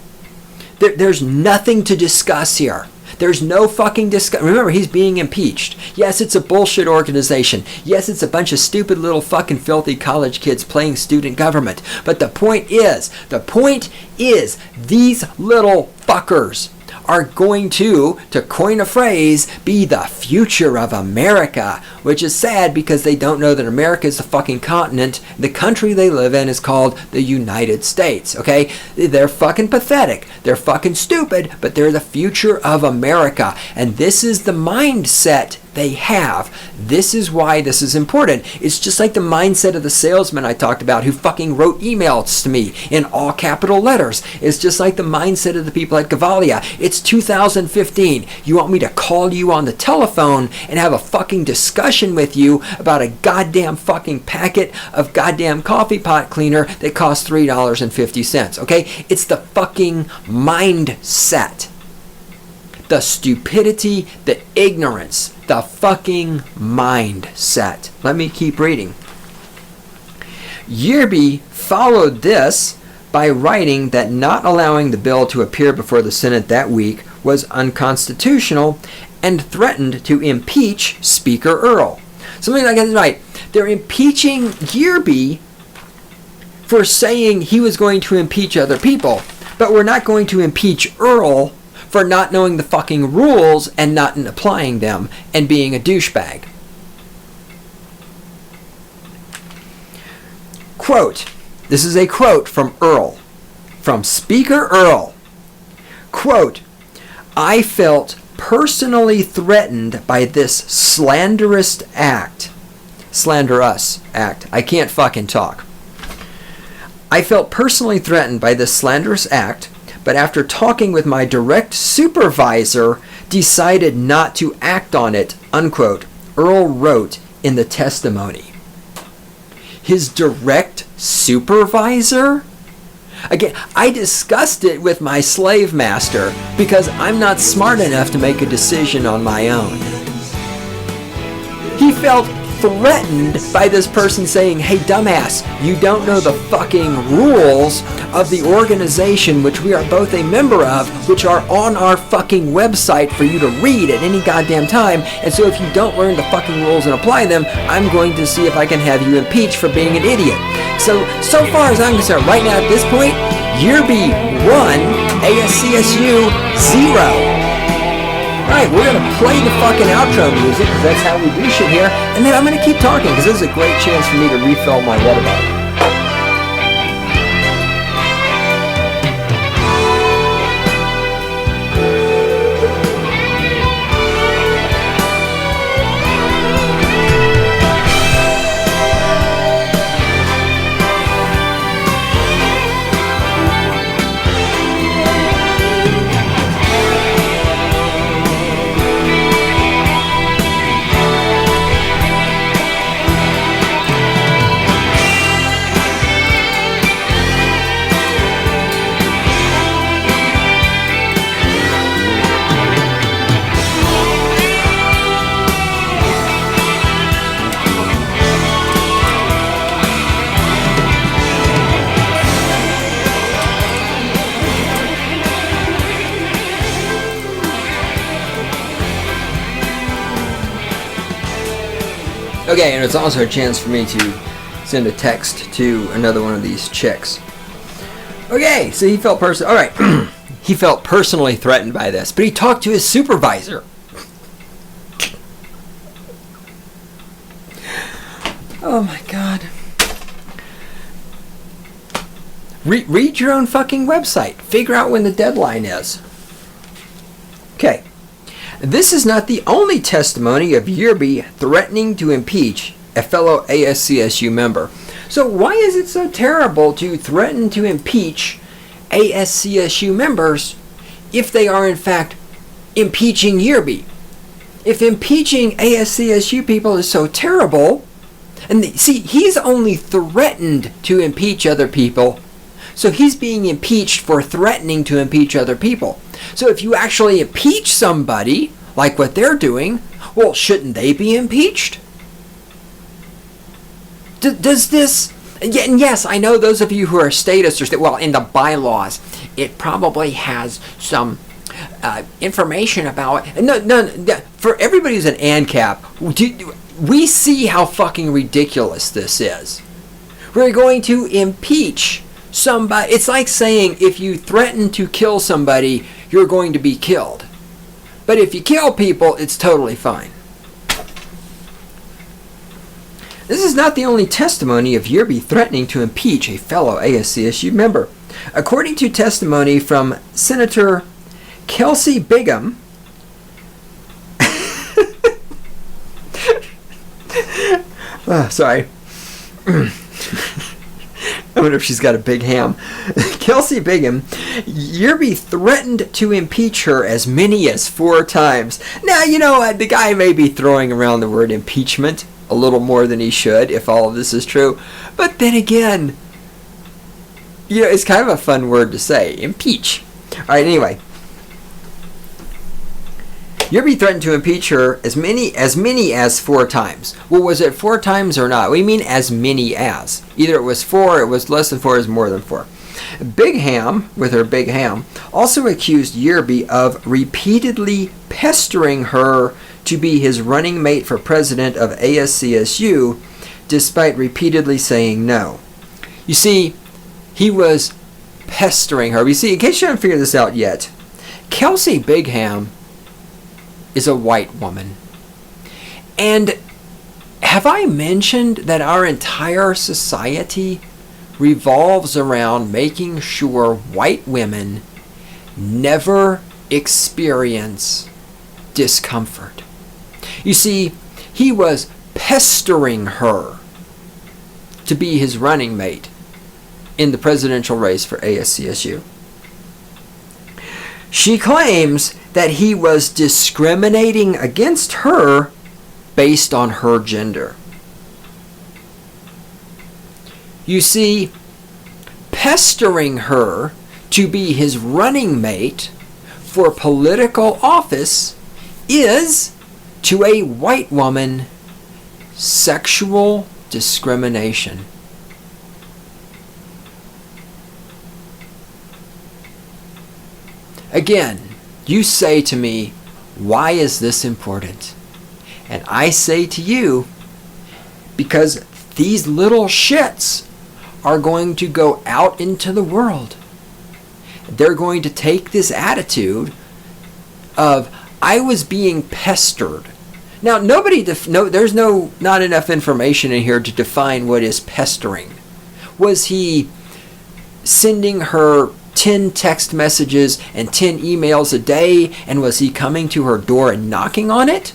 There's nothing to discuss here. There's no fucking discussion. Remember, he's being impeached. Yes, it's a bullshit organization. Yes, it's a bunch of stupid little fucking filthy college kids playing student government. But the point is, these little fuckers are going to coin a phrase, be the future of America, which is sad because they don't know that America is the fucking continent. The country they live in is called the United States, okay? They're fucking pathetic. They're fucking stupid, but they're the future of America. And this is the mindset they have. This is why this is important. It's just like the mindset of the salesman I talked about who fucking wrote emails to me in all capital letters. It's just like the mindset of the people at Gavalia. It's 2015. You want me to call you on the telephone and have a fucking discussion with you about a goddamn fucking packet of goddamn coffee pot cleaner that costs $3.50, okay? It's the fucking mindset. The stupidity, the ignorance, the fucking mindset. Let me keep reading. Yearby followed this by writing that not allowing the bill to appear before the Senate that week was unconstitutional and threatened to impeach Speaker Earl. Something like that, right? They're impeaching Yearby for saying he was going to impeach other people, but we're not going to impeach Earl for not knowing the fucking rules and not applying them and being a douchebag. Quote, this is a quote from Earl, from Speaker Earl. Quote, I felt personally threatened by this slanderous act. Slanderous act. I can't fucking talk. I felt personally threatened by this slanderous act, but after talking with my direct supervisor, decided not to act on it, unquote, Earl wrote in the testimony. His direct supervisor? Again, I discussed it with my slave master because I'm not smart enough to make a decision on my own. He felt threatened by this person saying, hey dumbass, you don't know the fucking rules of the organization which we are both a member of, which are on our fucking website for you to read at any goddamn time, and so if you don't learn the fucking rules and apply them, I'm going to see if I can have you impeached for being an idiot. So far as I'm concerned, right now at this point, Yearby 1, ASCSU 0. Alright, we're going to play the fucking outro music, because that's how we do shit here, and then I'm going to keep talking, because this is a great chance for me to refill my water bottle. Okay, and it's also a chance for me to send a text to another one of these chicks. Okay, so he felt alright, he felt personally threatened by this, but he talked to his supervisor. Oh my god. Read your own fucking website. Figure out when the deadline is. Okay. This is not the only testimony of Yearby threatening to impeach a fellow ASCSU member. So why is it so terrible to threaten to impeach ASCSU members if they are in fact impeaching Yearby? If impeaching ASCSU people is so terrible, and see, he's only threatened to impeach other people, so he's being impeached for threatening to impeach other people. So if you actually impeach somebody, like what they're doing, well, shouldn't they be impeached? Does this... And yes, I know those of you who are statists, well, in the bylaws, it probably has some information about... No, for everybody who's an ANCAP, we see how fucking ridiculous this is. We're going to impeach somebody. It's like saying if you threaten to kill somebody, you're going to be killed. But if you kill people, it's totally fine. This is not the only testimony of Yerby threatening to impeach a fellow ASCSU member. According to testimony from Senator Kelsey Bigham, sorry. I wonder if she's got a big ham. Kelsey Bigham, Yerby threatened to impeach her as many as 4 times. Now, you know, the guy may be throwing around the word impeachment a little more than he should, if all of this is true. But then again, you know, it's kind of a fun word to say, impeach. All right, anyway. Yerby threatened to impeach her as many as 4 times. Well, was it 4 times or not? We mean as many as. Either it was 4, it was less than 4, it was more than 4. Big Ham, with her big ham, also accused Yerby of repeatedly pestering her to be his running mate for president of ASCSU, despite repeatedly saying no. You see, he was pestering her. You see, in case you haven't figured this out yet, Kelsey Big Ham is a white woman. And have I mentioned that our entire society revolves around making sure white women never experience discomfort? You see, he was pestering her to be his running mate in the presidential race for ASCSU. She claims that he was discriminating against her based on her gender. You see, pestering her to be his running mate for political office is, to a white woman, sexual discrimination. Again, you say to me, why is this important? And I say to you, because these little shits are going to go out into the world. They're going to take this attitude of, I was being pestered. Now, there's not enough information in here to define what is pestering. Was he sending her 10 text messages and 10 emails a day, and was he coming to her door and knocking on it?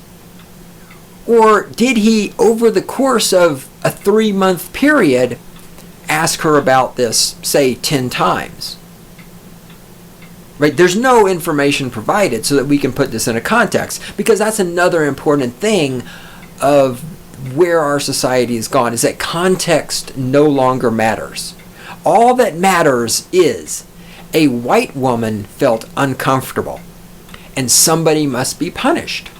Or did he, over the course of a 3-month period, ask her about this, say, 10 times? Right? There's no information provided so that we can put this in a context, because that's another important thing of where our society has gone, is that context no longer matters. All that matters is a white woman felt uncomfortable, and somebody must be punished.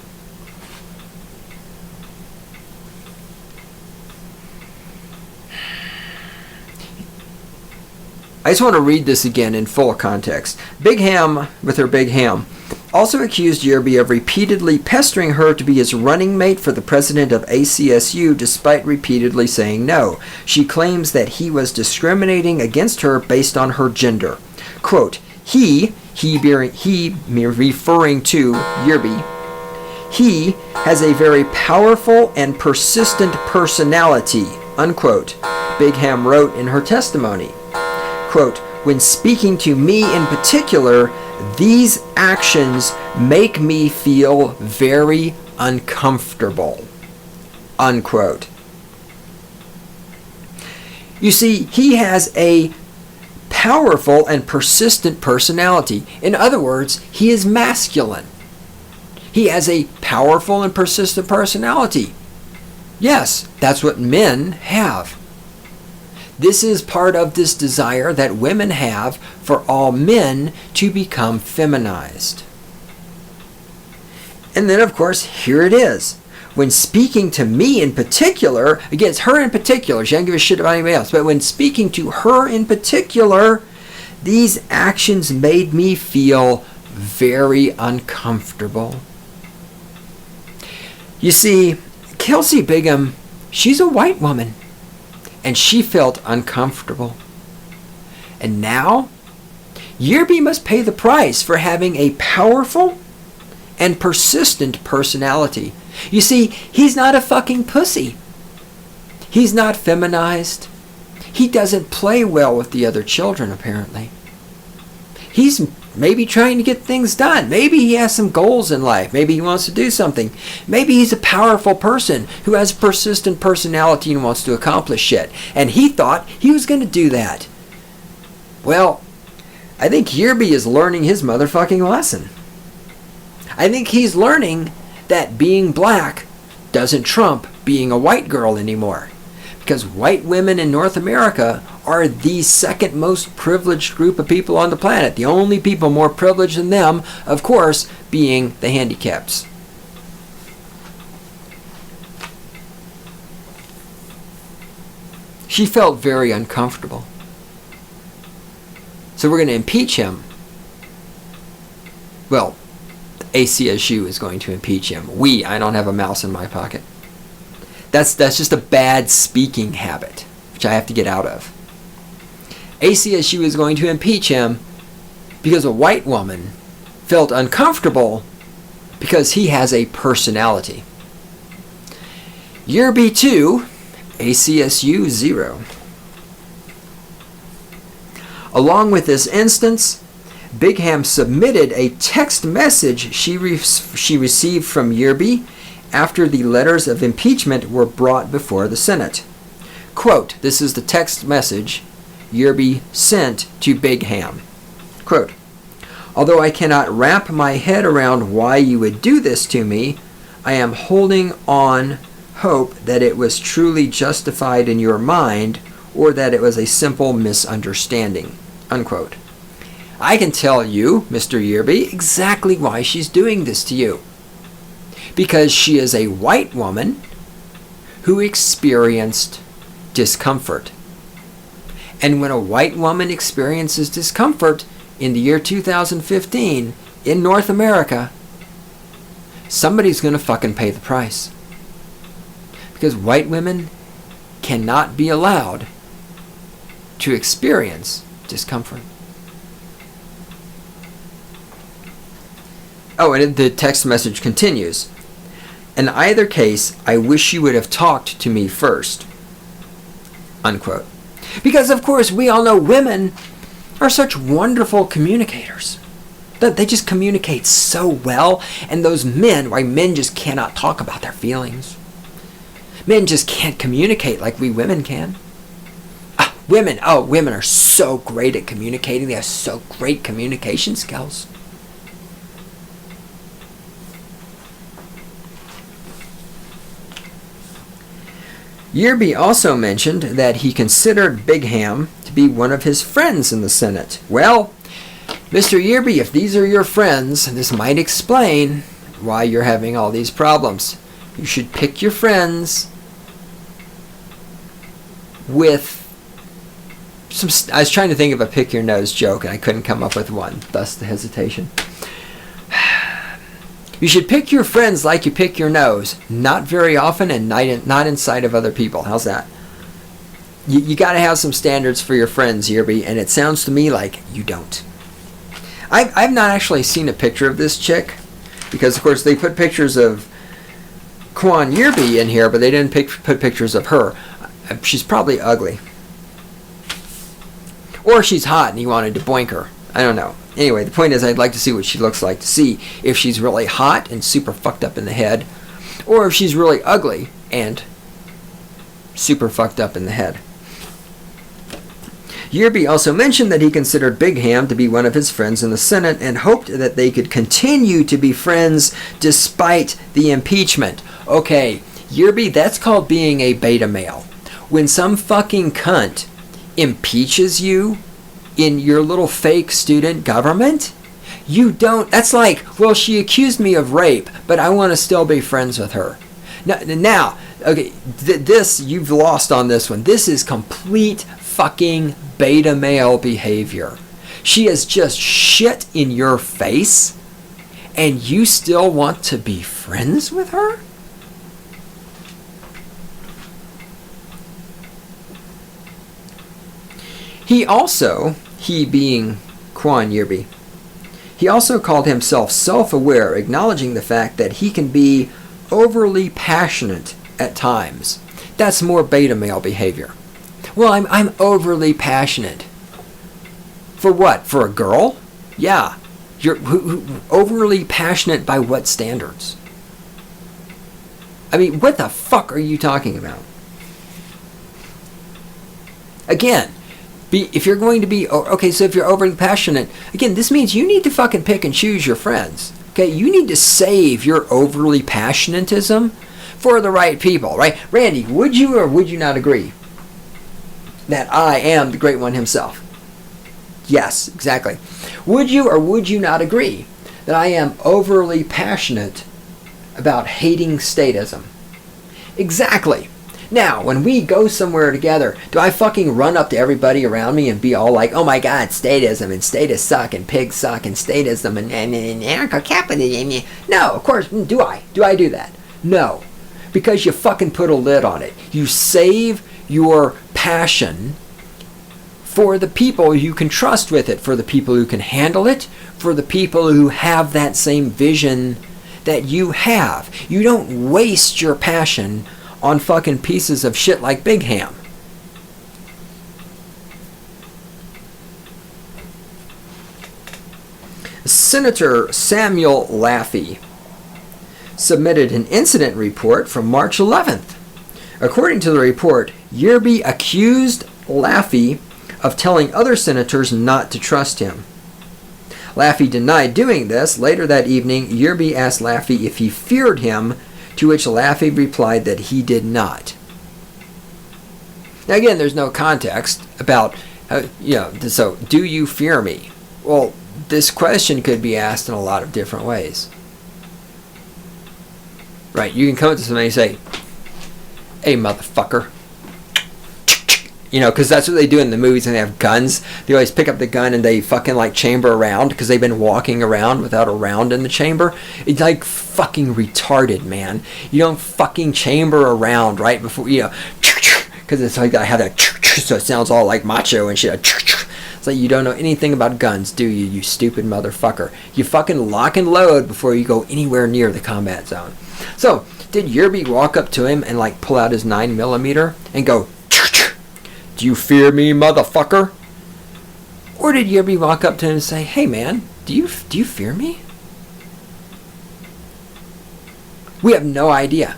I just want to read this again in full context. Big Ham, with her big ham, also accused Yerby of repeatedly pestering her to be his running mate for the president of ACSU, despite repeatedly saying no. She claims that he was discriminating against her based on her gender. Quote, he referring to Yerby, he has a very powerful and persistent personality, unquote, Big Ham wrote in her testimony. Quote, when speaking to me in particular, these actions make me feel very uncomfortable, unquote. You see, he has a powerful and persistent personality. In other words, he is masculine. He has a powerful and persistent personality. Yes, that's what men have. This is part of this desire that women have for all men to become feminized. And then, of course, here it is. When speaking to me in particular, again, it's her in particular, she doesn't give a shit about anybody else, but when speaking to her in particular, These actions made me feel very uncomfortable. You see, Kelsey Bigham, she's a white woman, and she felt uncomfortable. And now, Yerby must pay the price for having a powerful and persistent personality. You see, he's not a fucking pussy. He's not feminized. He doesn't play well with the other children, apparently. He's maybe trying to get things done. Maybe he has some goals in life. Maybe he wants to do something. Maybe he's a powerful person who has a persistent personality and wants to accomplish shit. And he thought he was going to do that. Well, I think Yerby is learning his motherfucking lesson. I think he's learning that being black doesn't trump being a white girl anymore. Because white women in North America are the second most privileged group of people on the planet. The only people more privileged than them, of course, being the handicaps. She felt very uncomfortable. So we're going to impeach him. Well, ACSU is going to impeach him. I don't have a mouse in my pocket. That's just a bad speaking habit, which I have to get out of. ACSU is going to impeach him because a white woman felt uncomfortable because he has a personality. Yerby 2, ACSU 0. Along with this instance, Bigham submitted a text message she received from Yerby after the letters of impeachment were brought before the Senate. Quote, this is the text message Yerby sent to Bigham. Quote, although I cannot wrap my head around why you would do this to me, I am holding on hope that it was truly justified in your mind or that it was a simple misunderstanding. Unquote. I can tell you, Mr. Yerby, exactly why she's doing this to you. Because she is a white woman who experienced discomfort. And when a white woman experiences discomfort in the year 2015 in North America, somebody's going to fucking pay the price. Because white women cannot be allowed to experience discomfort. Oh, and the text message continues. In either case, I wish you would have talked to me first. Unquote. Because, of course, we all know women are such wonderful communicators. That they just communicate so well. And those men, why men just cannot talk about their feelings. Men just can't communicate like we women can. Women are so great at communicating. They have so great communication skills. Yerby also mentioned that he considered Bigham to be one of his friends in the Senate. Well, Mr. Yerby, if these are your friends, this might explain why you're having all these problems. You should pick your friends with some... I was trying to think of a pick your nose joke, and I couldn't come up with one, thus the hesitation. You should pick your friends like you pick your nose. Not very often and not inside of other people. How's that? You got to have some standards for your friends, Yerby, and it sounds to me like you don't. I've not actually seen a picture of this chick, because, of course, they put pictures of Quan Yerby in here, but they didn't put pictures of her. She's probably ugly. Or she's hot and he wanted to boink her. I don't know. Anyway, the point is I'd like to see what she looks like, to see if she's really hot and super fucked up in the head, or if she's really ugly and super fucked up in the head. Yerby also mentioned that he considered Bigham to be one of his friends in the Senate and hoped that they could continue to be friends despite the impeachment. Okay, Yerby, that's called being a beta male. When some fucking cunt impeaches you in your little fake student government, you don't... That's like, well, she accused me of rape, but I want to still be friends with her. Now okay, this, you've lost on this one. This is complete fucking beta male behavior. She has just shit in your face, and you still want to be friends with her? He being Quan Yerby, he also called himself self-aware, acknowledging the fact that he can be overly passionate at times. That's more beta male behavior. Well, I'm overly passionate. For what? For a girl? Yeah. You're overly passionate by what standards? I mean, what the fuck are you talking about? Again, if you're going to be, okay, so if you're overly passionate, again, this means you need to fucking pick and choose your friends. Okay, you need to save your overly passionatism for the right people, right? Randy, would you or would you not agree that I am the great one himself? Yes, exactly. Would you or would you not agree that I am overly passionate about hating statism? Exactly. Now, when we go somewhere together, do I fucking run up to everybody around me and be all like, oh my god, statism and statists suck and pigs suck and statism and anarcho-capitalism? No, of course, do I? Do I do that? No. Because you fucking put a lid on it. You save your passion for the people you can trust with it, for the people who can handle it, for the people who have that same vision that you have. You don't waste your passion on fucking pieces of shit like Big Ham. Senator Samuel Laffey submitted an incident report from March 11th. According to the report, Yerby accused Laffey of telling other senators not to trust him. Laffey denied doing this. Later that evening, Yerby asked Laffey if he feared him, to which Laffey replied that he did not. Now again, there's no context about, so do you fear me? Well, this question could be asked in a lot of different ways. Right, you can come up to somebody and say, hey motherfucker. Because that's what they do in the movies when they have guns. They always pick up the gun and they fucking like chamber around because they've been walking around without a round in the chamber. It's like fucking retarded, man. You don't fucking chamber around right before, because it's like I have that, so it sounds all like macho and shit. It's like you don't know anything about guns, do you, you stupid motherfucker? You fucking lock and load before you go anywhere near the combat zone. So, did Yerby walk up to him and like pull out his 9mm and go, do you fear me, motherfucker? Or did Yerby walk up to him and say, hey man, do you fear me? We have no idea.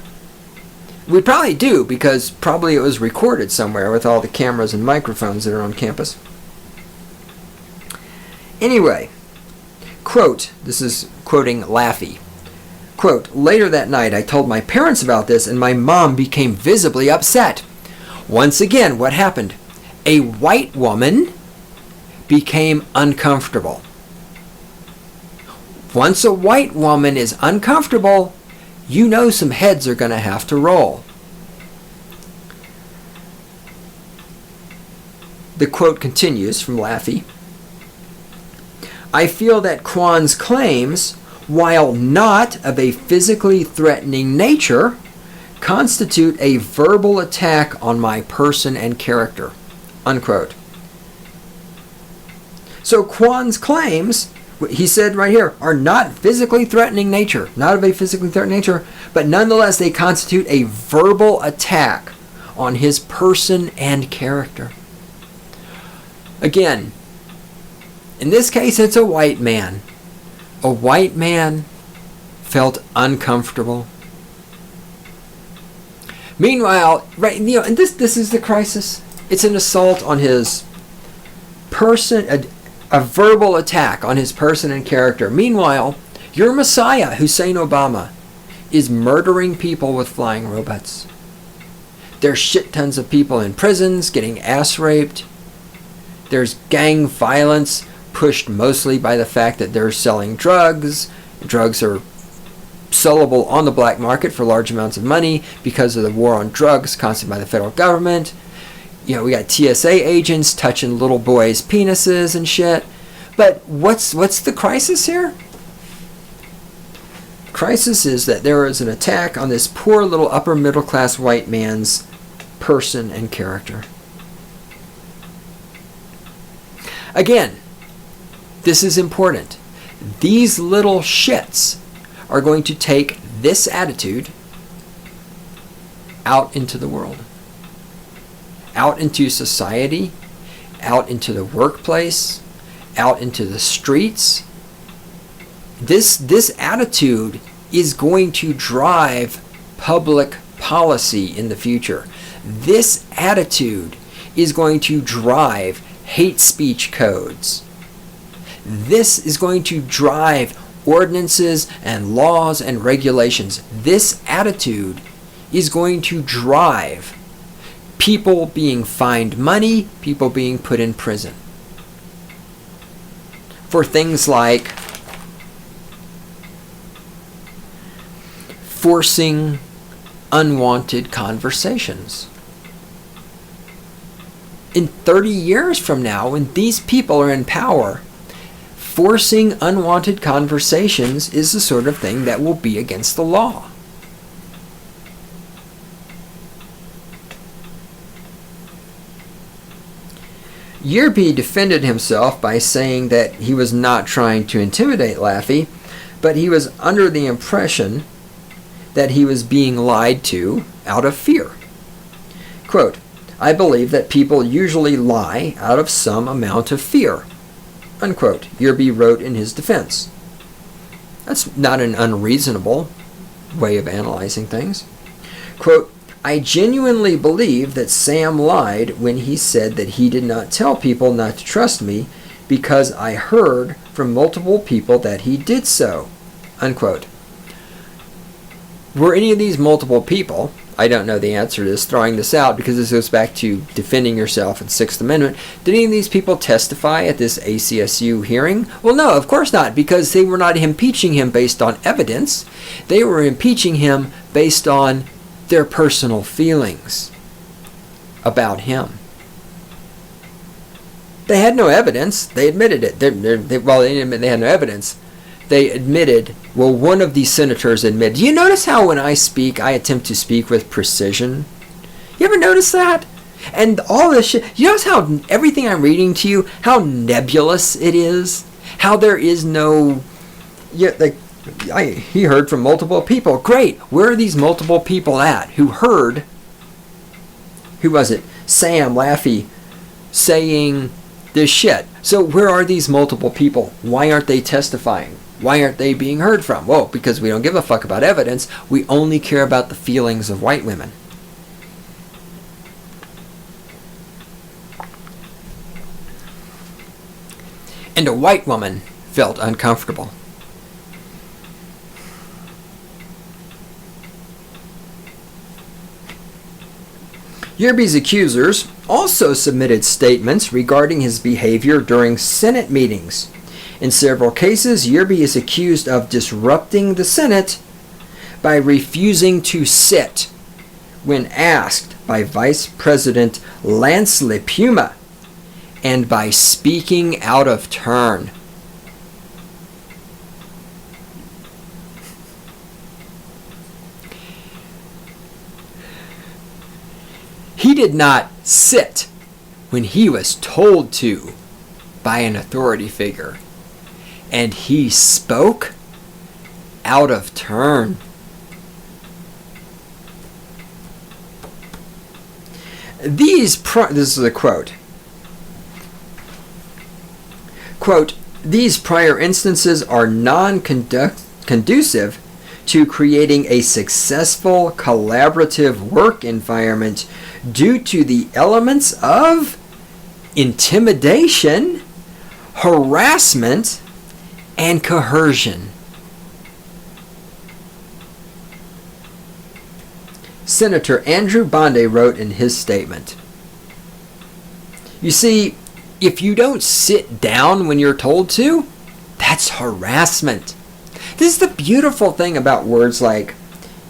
We probably do, because probably it was recorded somewhere with all the cameras and microphones that are on campus. Anyway, quote, this is quoting Laffey. Quote, later that night I told my parents about this and my mom became visibly upset. Once again, what happened? A white woman became uncomfortable. Once a white woman is uncomfortable, you know some heads are going to have to roll. The quote continues from Laffey. I feel that Quan's claims, while not of a physically threatening nature, constitute a verbal attack on my person and character. Unquote. So Quan's claims, he said right here, are not physically threatening nature, not of a physically threatening nature, but nonetheless they constitute a verbal attack on his person and character. Again, in this case it's a white man. A white man felt uncomfortable. Meanwhile, right, and this is the crisis. It's an assault on his person, a verbal attack on his person and character. Meanwhile, your Messiah, Hussein Obama, is murdering people with flying robots. There's shit tons of people in prisons getting ass raped. There's gang violence pushed mostly by the fact that they're selling drugs. Drugs are sellable on the black market for large amounts of money because of the war on drugs constantly by the federal government. We got TSA agents touching little boys' penises and shit. But what's the crisis here? Crisis is that there is an attack on this poor little upper middle class white man's person and character. Again, this is important. These little shits are going to take this attitude out into the world, out into society, out into the workplace, out into the streets. This attitude is going to drive public policy in the future. This attitude is going to drive hate speech codes. This is going to drive ordinances and laws and regulations. This attitude is going to drive people being fined money, people being put in prison for things like forcing unwanted conversations. In 30 years from now, when these people are in power, forcing unwanted conversations is the sort of thing that will be against the law. Yerby defended himself by saying that he was not trying to intimidate Laffey, but he was under the impression that he was being lied to out of fear. Quote, "I believe that people usually lie out of some amount of fear," unquote, Yerby wrote in his defense. That's not an unreasonable way of analyzing things. Quote, "I genuinely believe that Sam lied when he said that he did not tell people not to trust me because I heard from multiple people that he did so," unquote. Were any of these multiple people, I don't know the answer to this, throwing this out because this goes back to defending yourself in the Sixth Amendment, did any of these people testify at this ACSU hearing? Well, no, of course not, because they were not impeaching him based on evidence. They were impeaching him based on their personal feelings about him. They had no evidence. They admitted it. They didn't admit they had no evidence. They admitted, well, one of these senators admitted. Do you notice how when I speak, I attempt to speak with precision? You ever notice that? And all this shit, you notice how everything I'm reading to you, how nebulous it is? How there is no, he heard from multiple people. Great. Where are these multiple people at who heard, who was it? Sam Laffey saying this shit. So where are these multiple people? Why aren't they testifying? Why aren't they being heard from? Well, because we don't give a fuck about evidence. We only care about the feelings of white women. And a white woman felt uncomfortable. Yerby's accusers also submitted statements regarding his behavior during Senate meetings. In several cases, Yerby is accused of disrupting the Senate by refusing to sit when asked by Vice President Lance LePuma and by speaking out of turn. He did not sit when he was told to by an authority figure. And he spoke out of turn. This is a quote. Quote, "These prior instances are non-conducive to creating a successful collaborative work environment due to the elements of intimidation, harassment, and coercion." Senator Andrew Bondi wrote in his statement, "You see, if you don't sit down when you're told to, that's harassment." This is the beautiful thing about words like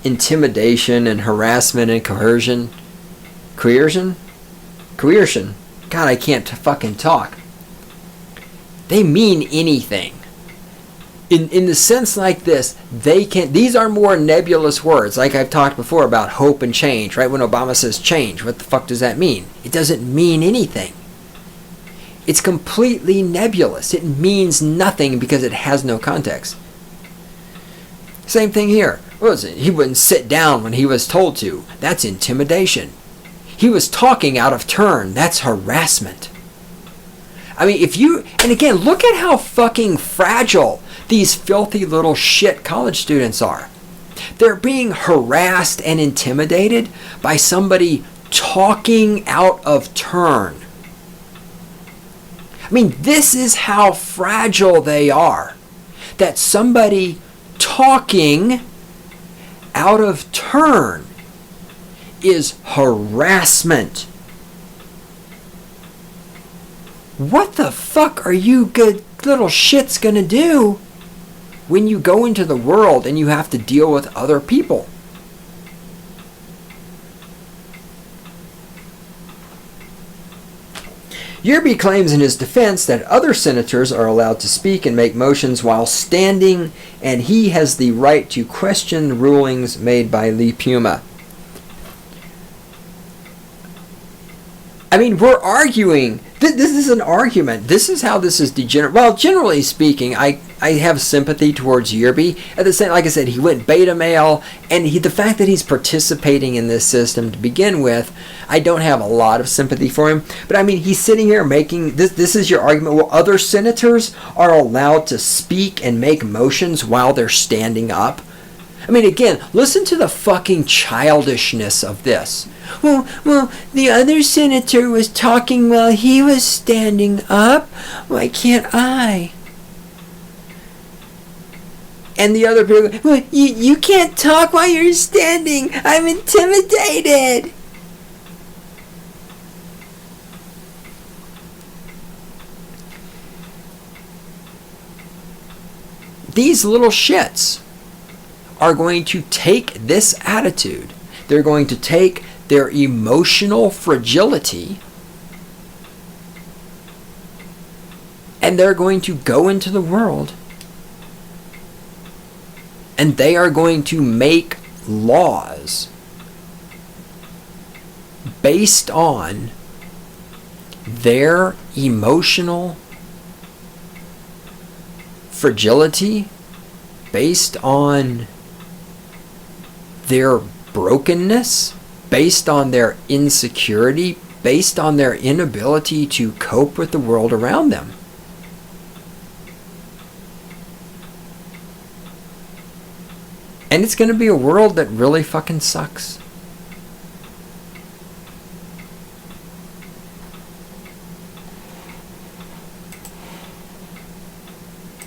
intimidation and harassment and coercion. Coercion? God, I can't fucking talk. They mean anything. In the sense like this, these are more nebulous words, like I've talked before about hope and change, right? When Obama says change, what the fuck does that mean? It doesn't mean anything. It's completely nebulous. It means nothing because it has no context. Same thing here. What was it? He wouldn't sit down when he was told to. That's intimidation. He was talking out of turn. That's harassment. I mean, and again, look at how fucking fragile these filthy little shit college students are. They're being harassed and intimidated by somebody talking out of turn. I mean, this is how fragile they are. That somebody talking out of turn is harassment. What the fuck are you good little shits gonna do when you go into the world and you have to deal with other people? Yerby claims in his defense that other senators are allowed to speak and make motions while standing, and he has the right to question rulings made by Lee Puma. I mean, we're arguing. This is an argument. This is how this is degenerate. Well, generally speaking, I have sympathy towards Yerby. At the same, like I said, he went beta male, and the fact that he's participating in this system to begin with, I don't have a lot of sympathy for him. But I mean, he's sitting here making this. This is your argument. Well, other senators are allowed to speak and make motions while they're standing up. I mean, again, listen to the fucking childishness of this. Well, the other senator was talking while he was standing up. Why can't I? And the other people, well, you can't talk while you're standing. I'm intimidated. These little shits are going to take this attitude. They're going to take their emotional fragility and they're going to go into the world and they are going to make laws based on their emotional fragility, based on their brokenness, based on their insecurity, based on their inability to cope with the world around them. And it's going to be a world that really fucking sucks.